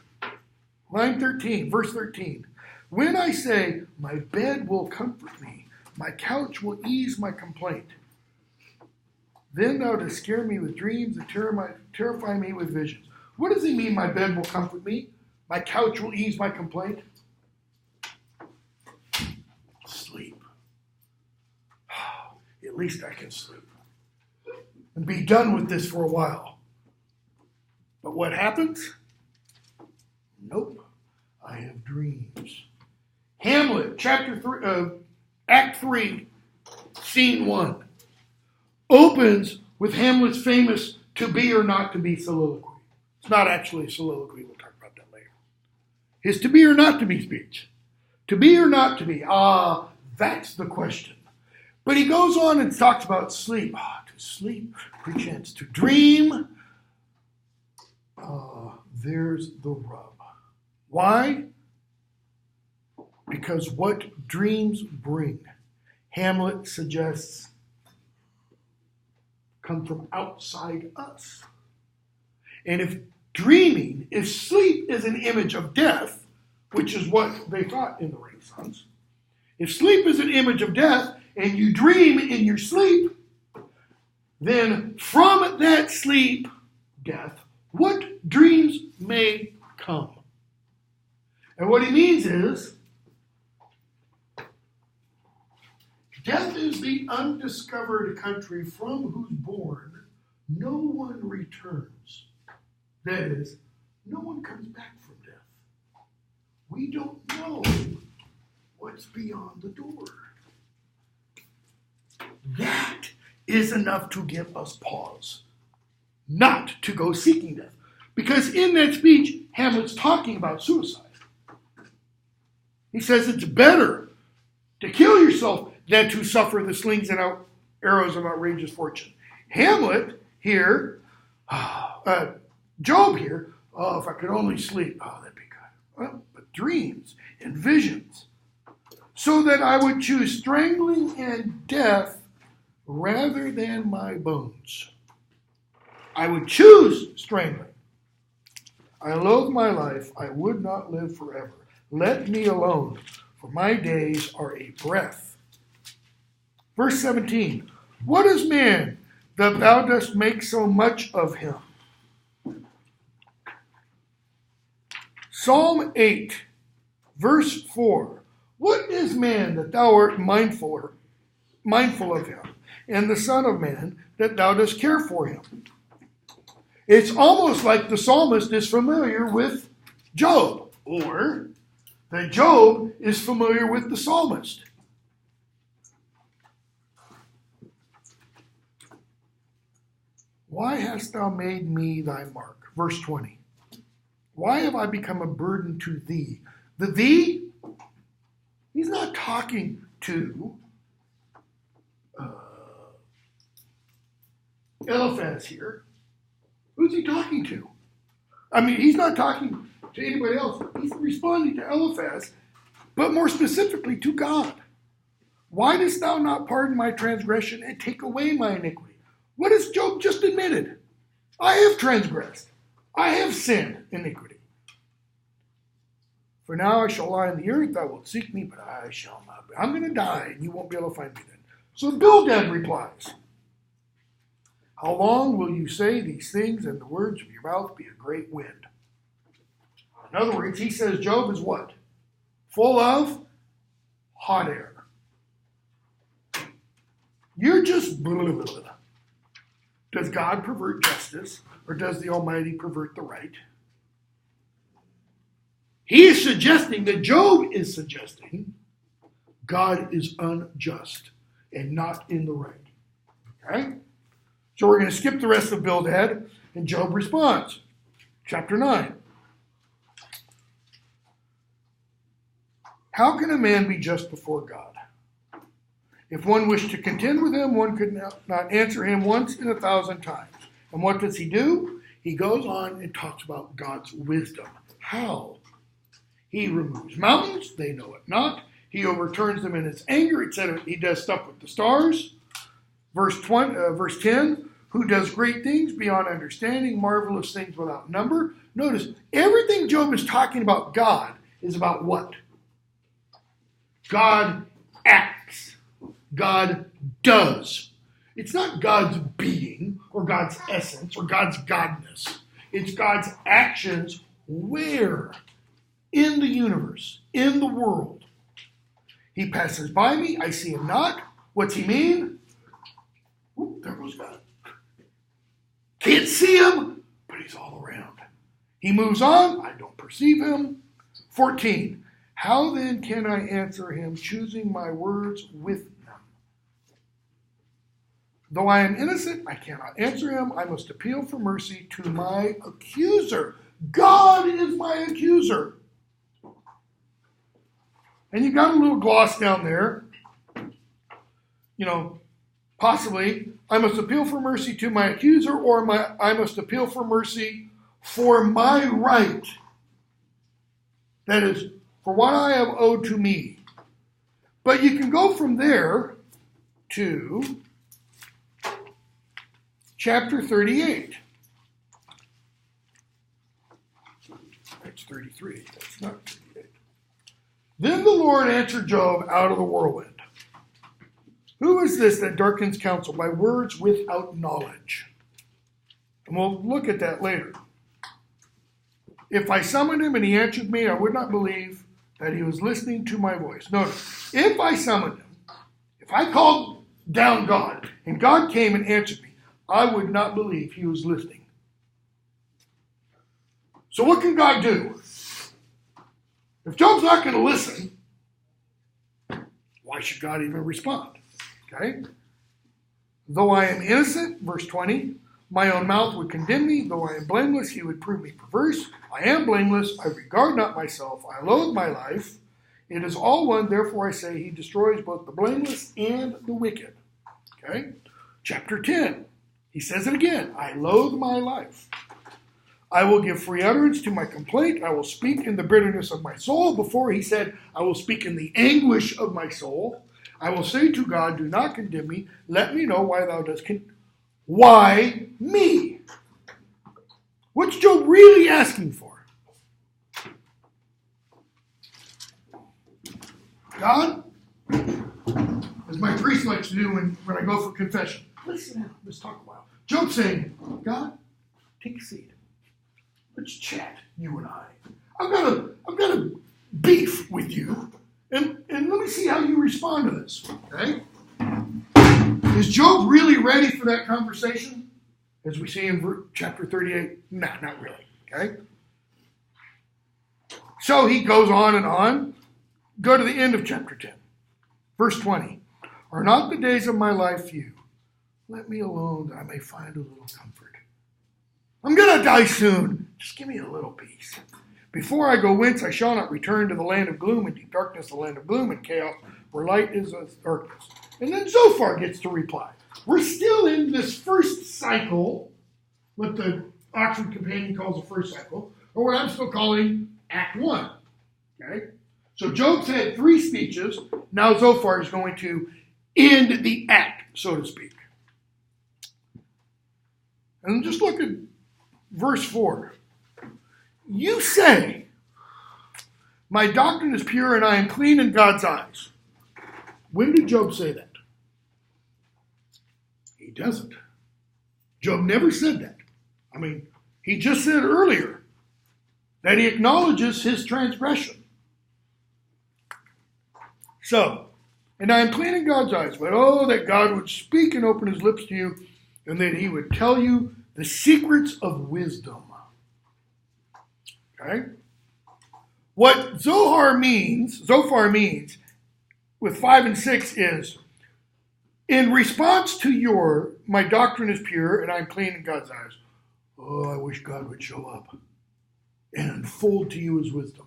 line 13, verse 13, when I say, my bed will comfort me, my couch will ease my complaint, then thou dost scare me with dreams and terrify me with visions. What does he mean, my bed will comfort me? My couch will ease my complaint? Sleep. At least I can sleep. And be done with this for a while. But what happens? Nope. I have dreams. Hamlet, Act 3, Scene 1, opens with Hamlet's famous to be or not to be soliloquy. It's not actually a soliloquy. We'll talk about that later. His to be or not to be speech. To be or not to be. That's the question. But he goes on and talks about sleep. To sleep, perchance to dream. There's the rub. Why? Because what dreams bring, Hamlet suggests, come from outside us. And if sleep is an image of death, which is what they thought in the Renaissance, if sleep is an image of death and you dream in your sleep, then from that sleep, death, what dreams may come? And what he means is, death is the undiscovered country from whose bourne no one returns. That is, no one comes back from death. We don't know what's beyond the door. That is enough to give us pause, not to go seeking death. Because in that speech, Hamlet's talking about suicide. He says it's better to kill yourself than to suffer the slings and arrows of outrageous fortune. Hamlet here, Job here, if I could only sleep, that'd be good. Well, but dreams and visions, so that I would choose strangling and death rather than my bones. I would choose strangling. I loathe my life. I would not live forever. Let me alone, for my days are a breath. Verse 17, what is man that thou dost make so much of him? Psalm 8, verse 4, what is man that thou art mindful of him, and the son of man that thou dost care for him? It's almost like the psalmist is familiar with Job, or that Job is familiar with the psalmist. Why hast thou made me thy mark? Verse 20. Why have I become a burden to thee? The thee, he's not talking to Eliphaz here. Who's he talking to? I mean, he's not talking to anybody else. He's responding to Eliphaz, but more specifically to God. Why dost thou not pardon my transgression and take away my iniquity? What has Job just admitted? I have transgressed. I have sinned iniquity. For now I shall lie in the earth. Thou wilt seek me, but I shall not be. I'm going to die, and you won't be able to find me then. So Bildad replies, how long will you say these things, and the words of your mouth be a great wind? In other words, he says Job is what? Full of hot air. You're just blah, blah, blah, blah. Does God pervert justice, or does the Almighty pervert the right? He is suggesting that Job is suggesting God is unjust and not in the right. Okay? So we're going to skip the rest of Bildad, and Job responds. Chapter 9. How can a man be just before God? If one wished to contend with him, one could not answer him once in 1,000 times. And what does he do? He goes on and talks about God's wisdom. How? He removes mountains, they know it not. He overturns them in his anger. It said he does stuff with the stars. Verse 10, who does great things beyond understanding, marvelous things without number. Notice, everything Job is talking about God is about what? God acts. God does. It's not God's being or God's essence or God's godness. It's God's actions where? In the universe, in the world. He passes by me, I see him not. What's he mean? Oop, there goes God. Can't see him, but he's all around. He moves on, I don't perceive him. 14. How then can I answer him, choosing my words with them? Though I am innocent, I cannot answer him. I must appeal for mercy to my accuser. God is my accuser. And you got a little gloss down there. Possibly, I must appeal for mercy to my accuser, or I must appeal for mercy for my right. That is, for what I have owed to me. But you can go from there to chapter 38. That's 33. That's not 38. Then the Lord answered Job out of the whirlwind. Who is this that darkens counsel by words without knowledge? And we'll look at that later. If I summoned him and he answered me, I would not believe that he was listening to my voice. Notice, if I summoned him, if I called down God and God came and answered me, I would not believe he was listening. So what can God do? If Job's not going to listen, why should God even respond? Okay? Though I am innocent, verse 20, my own mouth would condemn me. Though I am blameless, he would prove me perverse. I am blameless. I regard not myself. I loathe my life. It is all one. Therefore I say he destroys both the blameless and the wicked. Okay? Chapter 10. He says it again. I loathe my life. I will give free utterance to my complaint. I will speak in the bitterness of my soul. Before he said, I will speak in the anguish of my soul. I will say to God, do not condemn me. Let me know why thou dost condemn. Why me? What's Job really asking for? God, as my priest likes to do when I go for confession, let's sit down, let's talk a while. Job's saying, God, take a seat. Let's chat, you and I. I've got a beef with you, and let me see how you respond to this. Okay? Is Job really ready for that conversation? As we see in chapter 38? No, not really. Okay? So he goes on and on. Go to the end of chapter 10. Verse 20. Are not the days of my life few? Let me alone that I may find a little comfort. I'm going to die soon. Just give me a little peace. Before I go whence, I shall not return to the land of gloom and deep darkness, the land of gloom and chaos, where light is as darkness. And then Zophar gets to reply. We're still in this first cycle, what the Oxford Companion calls the first cycle, or what I'm still calling Act 1. Okay? So Job's had 3 speeches. Now Zophar is going to end the act, so to speak. And just look at verse 4. You say, my doctrine is pure and I am clean in God's eyes. When did Job say that? He doesn't. Job never said that. I mean, he just said earlier that he acknowledges his transgression. So, and I am clean in God's eyes, but oh, that God would speak and open his lips to you, and that he would tell you the secrets of wisdom. Okay? What Zophar means with 5 and 6 is, In response to my doctrine is pure and I'm clean in God's eyes. Oh, I wish God would show up and unfold to you his wisdom.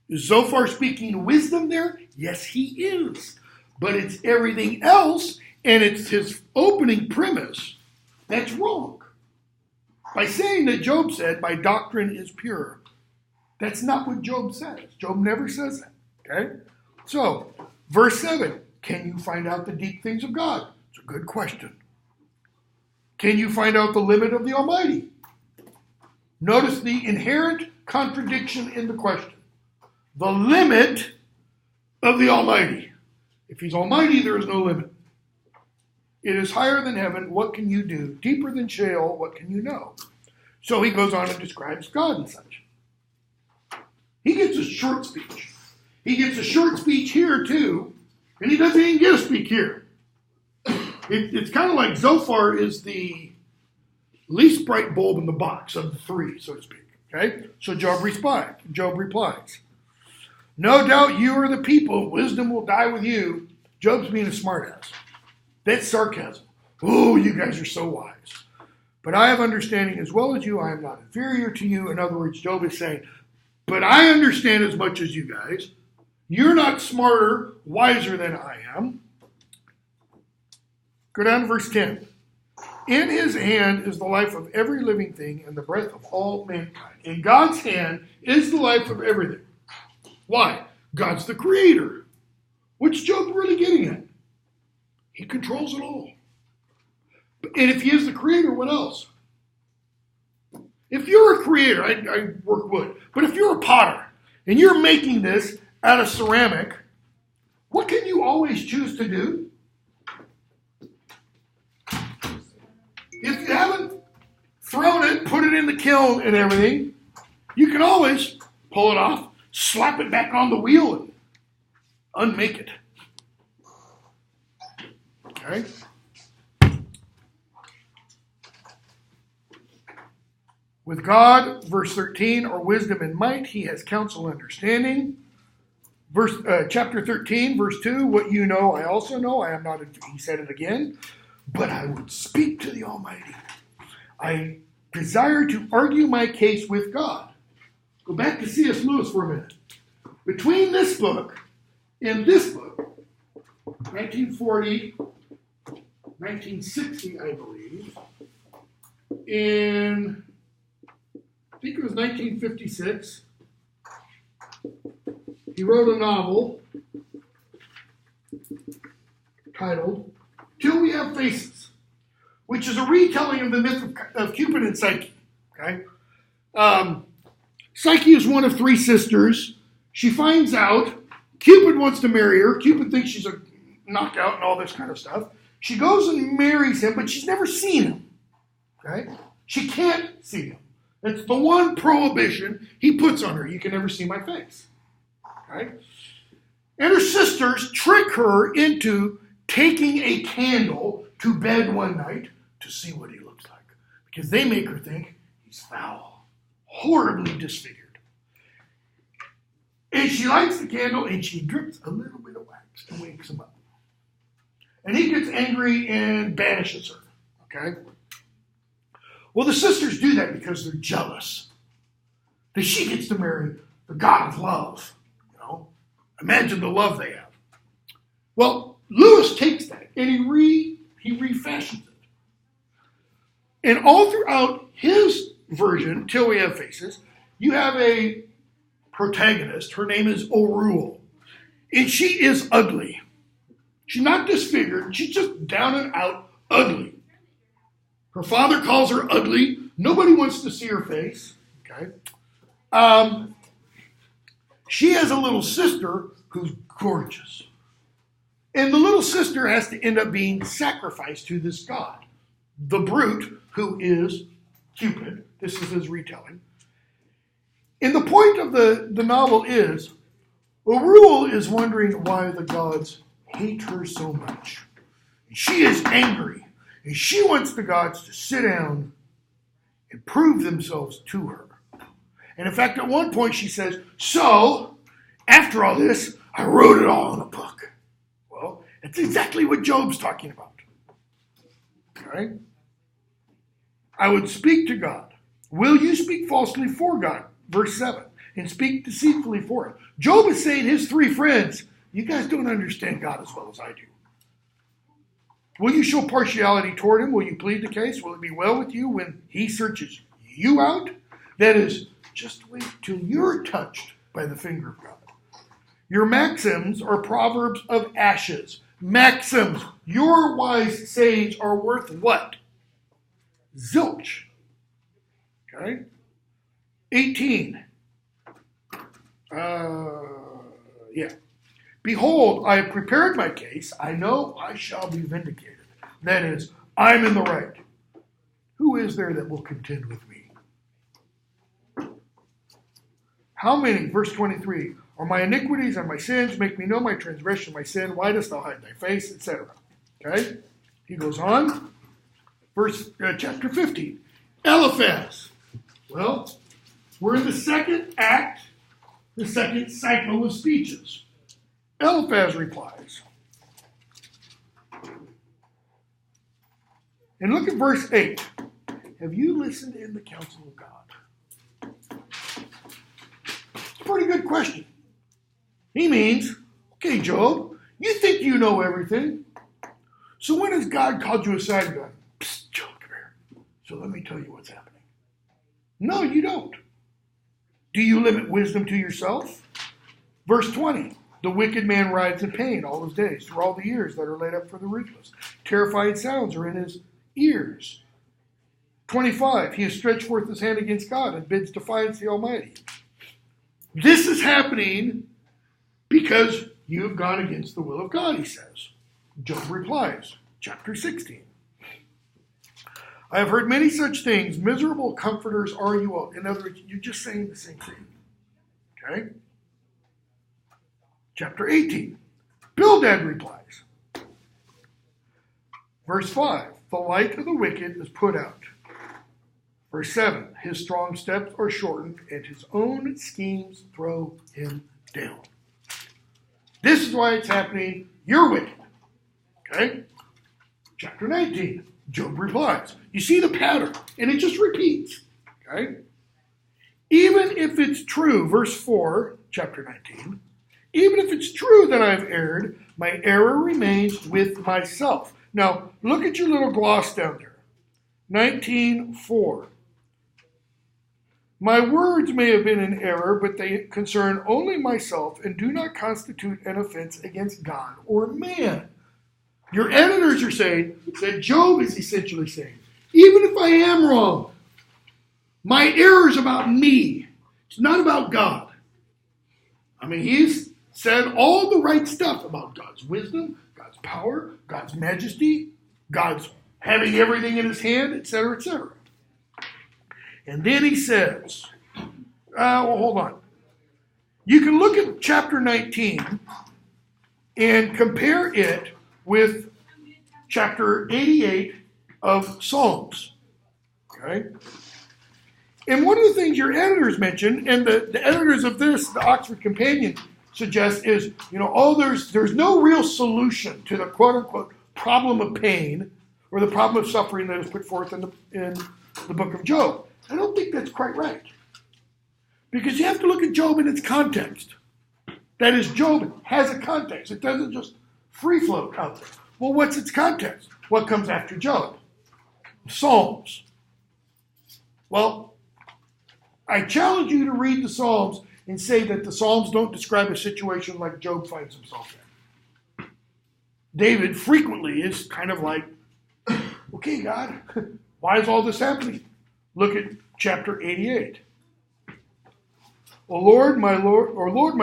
Is Zophar speaking wisdom there? Yes, he is. But it's everything else, and it's his opening premise that's wrong. By saying that Job said, my doctrine is pure. That's not what Job says. Job never says that. Okay? So, verse 7. Can you find out the deep things of God? It's a good question. Can you find out the limit of the Almighty? Notice the inherent contradiction in the question. The limit of the Almighty. If he's Almighty, there is no limit. It is higher than heaven. What can you do? Deeper than Sheol. What can you know? So he goes on and describes God and such. He gets a short speech. He gets a short speech here too, and he doesn't even get a speak here. It's kind of like Zophar is the least bright bulb in the box of the three, so to speak. Okay? So Job replies, no doubt you are the people. Wisdom will die with you. Job's being a smartass. That's sarcasm. Oh, you guys are so wise. But I have understanding as well as you. I am not inferior to you. In other words, Job is saying, but I understand as much as you guys. You're not smarter, wiser than I am. Go down to verse 10. In his hand is the life of every living thing and the breath of all mankind. In God's hand is the life of everything. Why? God's the creator. What's Job really getting at? He controls it all. And if he is the creator, what else? If you're a creator, I work wood, but if you're a potter and you're making this out of ceramic, what can you always choose to do? If you haven't thrown it, put it in the kiln and everything, you can always pull it off, slap it back on the wheel, and unmake it. Okay? With God, verse 13, are wisdom and might. He has counsel and understanding. Chapter 13, verse 2, what you know, I also know. I am not, he said it again, but I would speak to the Almighty. I desire to argue my case with God. Go back to C.S. Lewis for a minute. Between this book and this book, 1940, 1960, I believe, in, I think it was 1956, he wrote a novel titled Till We Have Faces, which is a retelling of the myth of Cupid and Psyche. Okay? Psyche is one of three sisters. She finds out Cupid wants to marry her. Cupid thinks she's a knockout and all this kind of stuff. She goes and marries him, but she's never seen him. Okay? She can't see him. That's the one prohibition he puts on her. You can never see my face. Okay? And her sisters trick her into taking a candle to bed one night to see what he looks like. Because they make her think he's foul, horribly disfigured. And she lights the candle and she drips a little bit of wax and wakes him up. And he gets angry and banishes her. Okay? Well, the sisters do that because they're jealous that she gets to marry the God of love. You know, imagine the love they have. Well, Lewis takes that and he refashions it. And all throughout his version, Till We Have Faces, you have a protagonist. Her name is O'Rule. And she is ugly. She's not disfigured. She's just down and out ugly. Her father calls her ugly. Nobody wants to see her face. Okay. She has a little sister who's gorgeous. And the little sister has to end up being sacrificed to this god, the brute, who is Cupid. This is his retelling. And the point of the novel is, O'Rule is wondering why the gods hate her so much. She is angry. And she wants the gods to sit down and prove themselves to her. And in fact, at one point she says, so, after all this, I wrote it all in a book. Well, It's exactly what Job's talking about. Okay? I would speak to God. Will you speak falsely for God? Verse 7. And speak deceitfully for him. Job is saying his three friends, you guys don't understand God as well as I do. Will you show partiality toward him? Will you plead the case? Will it be well with you when he searches you out? That is, just wait till you're touched by the finger of God. Your maxims are proverbs of ashes. Maxims. Your wise sayings are worth what? Zilch. Okay? 18. Behold, I have prepared my case. I know I shall be vindicated. That is, I'm in the right. Who is there that will contend with me? How many, verse 23, are my iniquities and my sins? Make me know my transgression, my sin. Why dost thou hide thy face? Etc. Okay? He goes on. Chapter 15. Eliphaz. Well, we're in the second act, the second cycle of speeches. Eliphaz replies. And look at verse 8. Have you listened in the counsel of God? It's a pretty good question. He means, okay, Job, you think you know everything. So when has God called you aside and gone, psst, Job, come here. So let me tell you what's happening. No, you don't. Do you limit wisdom to yourself? Verse 20. The wicked man rides in pain all his days, through all the years that are laid up for the ruthless. Terrifying sounds are in his ears. 25. He has stretched forth his hand against God and bids defiance the Almighty. This is happening because you have gone against the will of God, he says. Job replies, chapter 16. I have heard many such things. Miserable comforters are you all. In other words, you're just saying the same thing. Okay? Chapter 18. Bildad replies. Verse 5. The light of the wicked is put out. Verse 7. His strong steps are shortened, and his own schemes throw him down. This is why it's happening. You're wicked. Okay? Chapter 19. Job replies. You see the pattern, and it just repeats. Okay? Even if it's true, verse 4, chapter 19, even if it's true that I've erred, my error remains with myself. Now, look at your little gloss down there. 19:4. My words may have been in error, but they concern only myself and do not constitute an offense against God or man. Your editors are saying that Job is essentially saying, even if I am wrong, my error is about me. It's not about God. I mean, he's said all the right stuff about God's wisdom, God's power, God's majesty, God's having everything in his hand, etc., etc. And then he says, hold on. You can look at chapter 19 and compare it with chapter 88 of Psalms. Okay? And one of the things your editors mentioned, and the editors of this, the Oxford Companion, suggest is, there's no real solution to the quote-unquote problem of pain or the problem of suffering that is put forth in the book of Job. I don't think that's quite right. Because you have to look at Job in its context. That is, Job has a context. It doesn't just free float out there. Well, what's its context? What comes after Job? Psalms. Well, I challenge you to read the Psalms and say that the Psalms don't describe a situation like Job finds himself in. David frequently is kind of like, okay, God, why is all this happening? Look at chapter 88. O Lord, my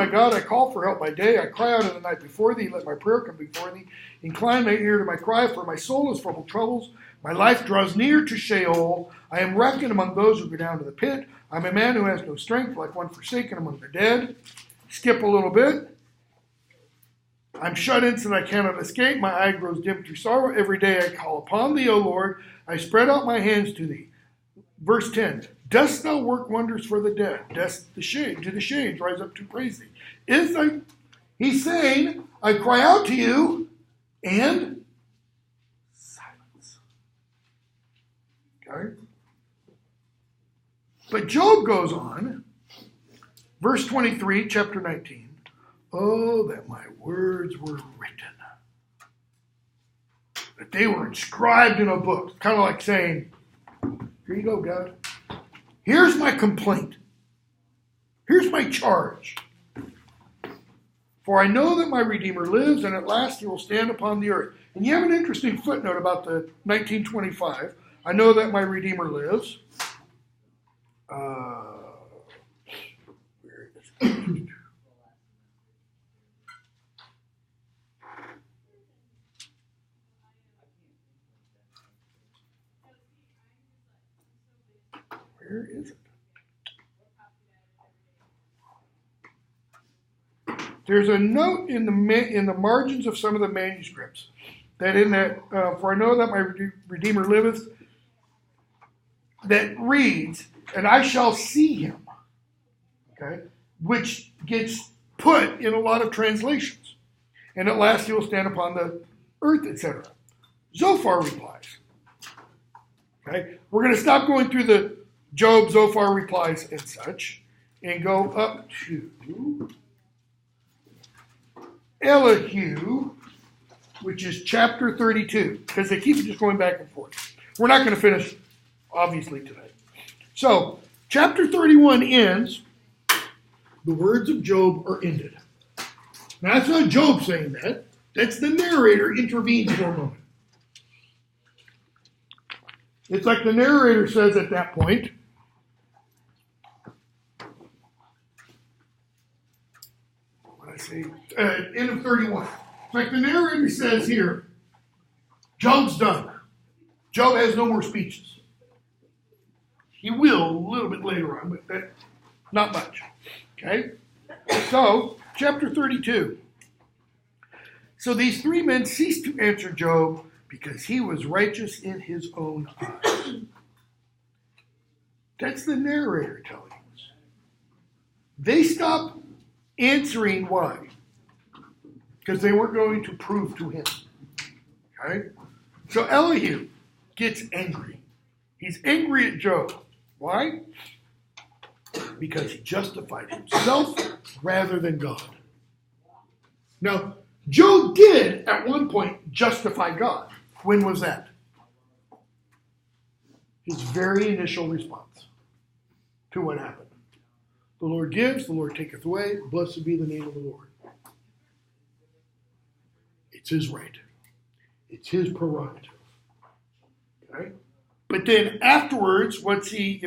God, I call for help by day. I cry out in the night before thee. Let my prayer come before thee. Incline my ear to my cry, for my soul is full of troubles. My life draws near to Sheol. I am reckoned among those who go down to the pit. I'm a man who has no strength, like one forsaken among the dead. Skip a little bit. I'm shut in so that I cannot escape. My eye grows dim through sorrow. Every day I call upon thee, O Lord. I spread out my hands to thee. Verse 10. Dost thou work wonders for the dead? Do the shades rise up to praise thee? He's saying, I cry out to you, and silence. Okay? But Job goes on, verse 23, chapter 19. Oh, that my words were written. That they were inscribed in a book. Kind of like saying, here you go, God. Here's my complaint. Here's my charge. For I know that my Redeemer lives, and at last he will stand upon the earth. And you have an interesting footnote about the 1925. I know that my Redeemer lives. Where is it? Where is it? There's a note in the margins of some of the manuscripts that in that, for I know that my Redeemer liveth, that reads, and I shall see him, okay, which gets put in a lot of translations. And at last he will stand upon the earth, etc. Zophar replies. Okay, we're going to stop going through the Job, Zophar replies, and such, and go up to Elihu, which is chapter 32, because they keep just going back and forth. We're not going to finish, obviously, today. So, chapter 31 ends, the words of Job are ended. Now, that's not Job saying that. That's the narrator intervenes for a moment. It's like the narrator says at that point, end of 31. It's like the narrator says here, Job's done. Job has no more speeches. He will a little bit later on, but not much. Okay? So, chapter 32. So these three men ceased to answer Job because he was righteous in his own eyes. That's the narrator telling us. They stopped answering. Why? Because they weren't going to prove to him. Okay? So Elihu gets angry. He's angry at Job. Why? Because he justified himself rather than God. Now, Job did at one point justify God. When was that? His very initial response to what happened. The Lord gives, the Lord taketh away. Blessed be the name of the Lord. It's his right. It's his prerogative. Okay? But then afterwards, what's he,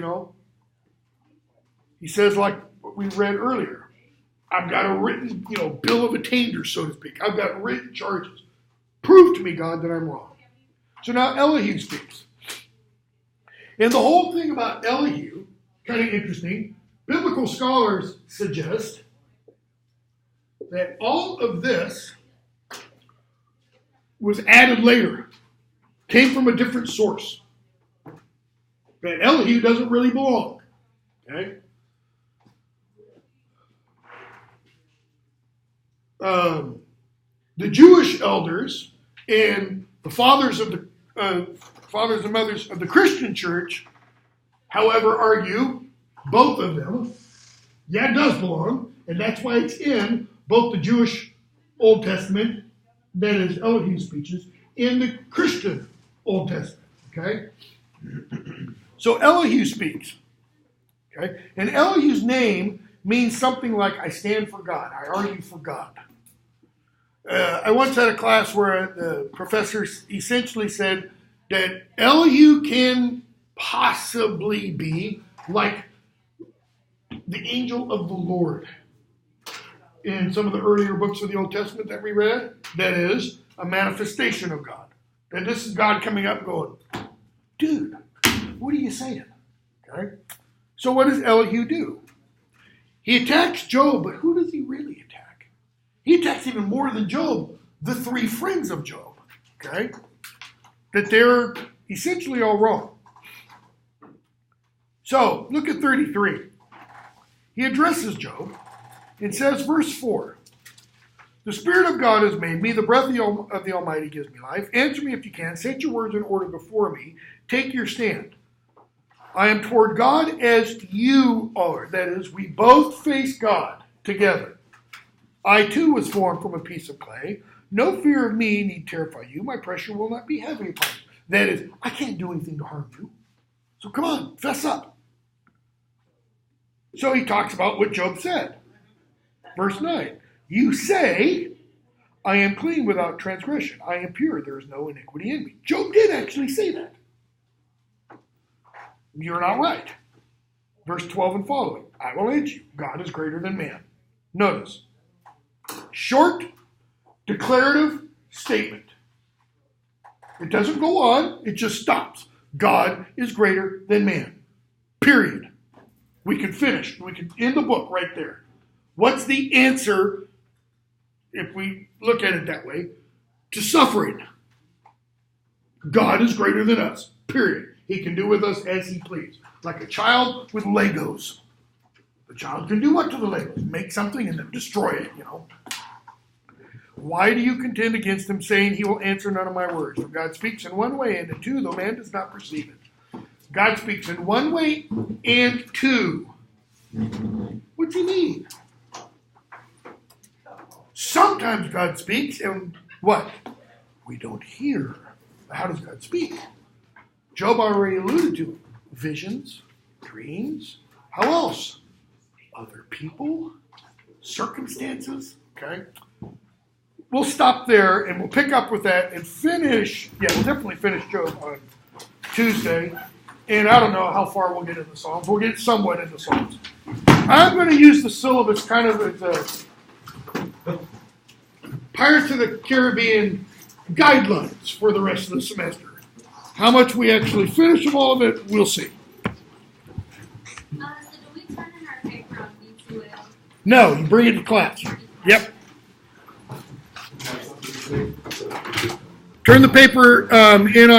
he says like what we read earlier. I've got a written, bill of attainder, so to speak. I've got written charges. Prove to me, God, that I'm wrong. So now Elihu speaks. And the whole thing about Elihu, kind of interesting, biblical scholars suggest that all of this was added later, came from a different source. That Elihu doesn't really belong. Okay? The Jewish elders and the fathers and mothers of the Christian church, however, argue, both of them, it does belong, and that's why it's in both the Jewish Old Testament, that is Elihu's speeches, in the Christian Old Testament. Okay? So Elihu speaks. Okay? And Elihu's name means something like, I stand for God, I argue for God. I once had a class where the professor essentially said that Elihu can possibly be like the angel of the Lord in some of the earlier books of the Old Testament that we read. That is a manifestation of God. And this is God coming up going, dude, what are you saying? Okay. So what does Elihu do? He attacks Job, but who does he really attack? He attacks even more than Job, the three friends of Job. Okay. That they're essentially all wrong. So look at 33. He addresses Job and says, verse 4, The Spirit of God has made me. The breath of the Almighty gives me life. Answer me if you can. Set your words in order before me. Take your stand. I am toward God as you are. That is, we both face God together. I too was formed from a piece of clay. No fear of me need terrify you. My pressure will not be heavy upon you. That is, I can't do anything to harm you. So come on, fess up. So he talks about what Job said. Verse 9. You say, I am clean without transgression. I am pure. There is no iniquity in me. Job did actually say that. You're not right. Verse 12 and following. I will answer you. God is greater than man. Notice. Short, declarative statement. It doesn't go on. It just stops. God is greater than man. Period. We can finish. We can end the book right there. What's the answer, if we look at it that way, to suffering? God is greater than us. Period. He can do with us as he please. Like a child with Legos. The child can do what to the Legos? Make something and then destroy it, Why do you contend against him, saying he will answer none of my words? For God speaks in one way and in two, though man does not perceive it. God speaks in one way and two. What's he mean? Sometimes God speaks and what? We don't hear. How does God speak? Job already alluded to it. Visions, dreams. How else? Other people, circumstances. Okay? We'll stop there and we'll pick up with that and finish. Yeah, we'll definitely finish Job on Tuesday. And I don't know how far we'll get in the Psalms. We'll get somewhat in the Psalms. I'm going to use the syllabus kind of as a Pirates of the Caribbean guidelines for the rest of the semester. How much we actually finish of all of it, we'll see. So do we turn in our paper on ENGL? No, you bring it to class. Yep. Turn the paper in on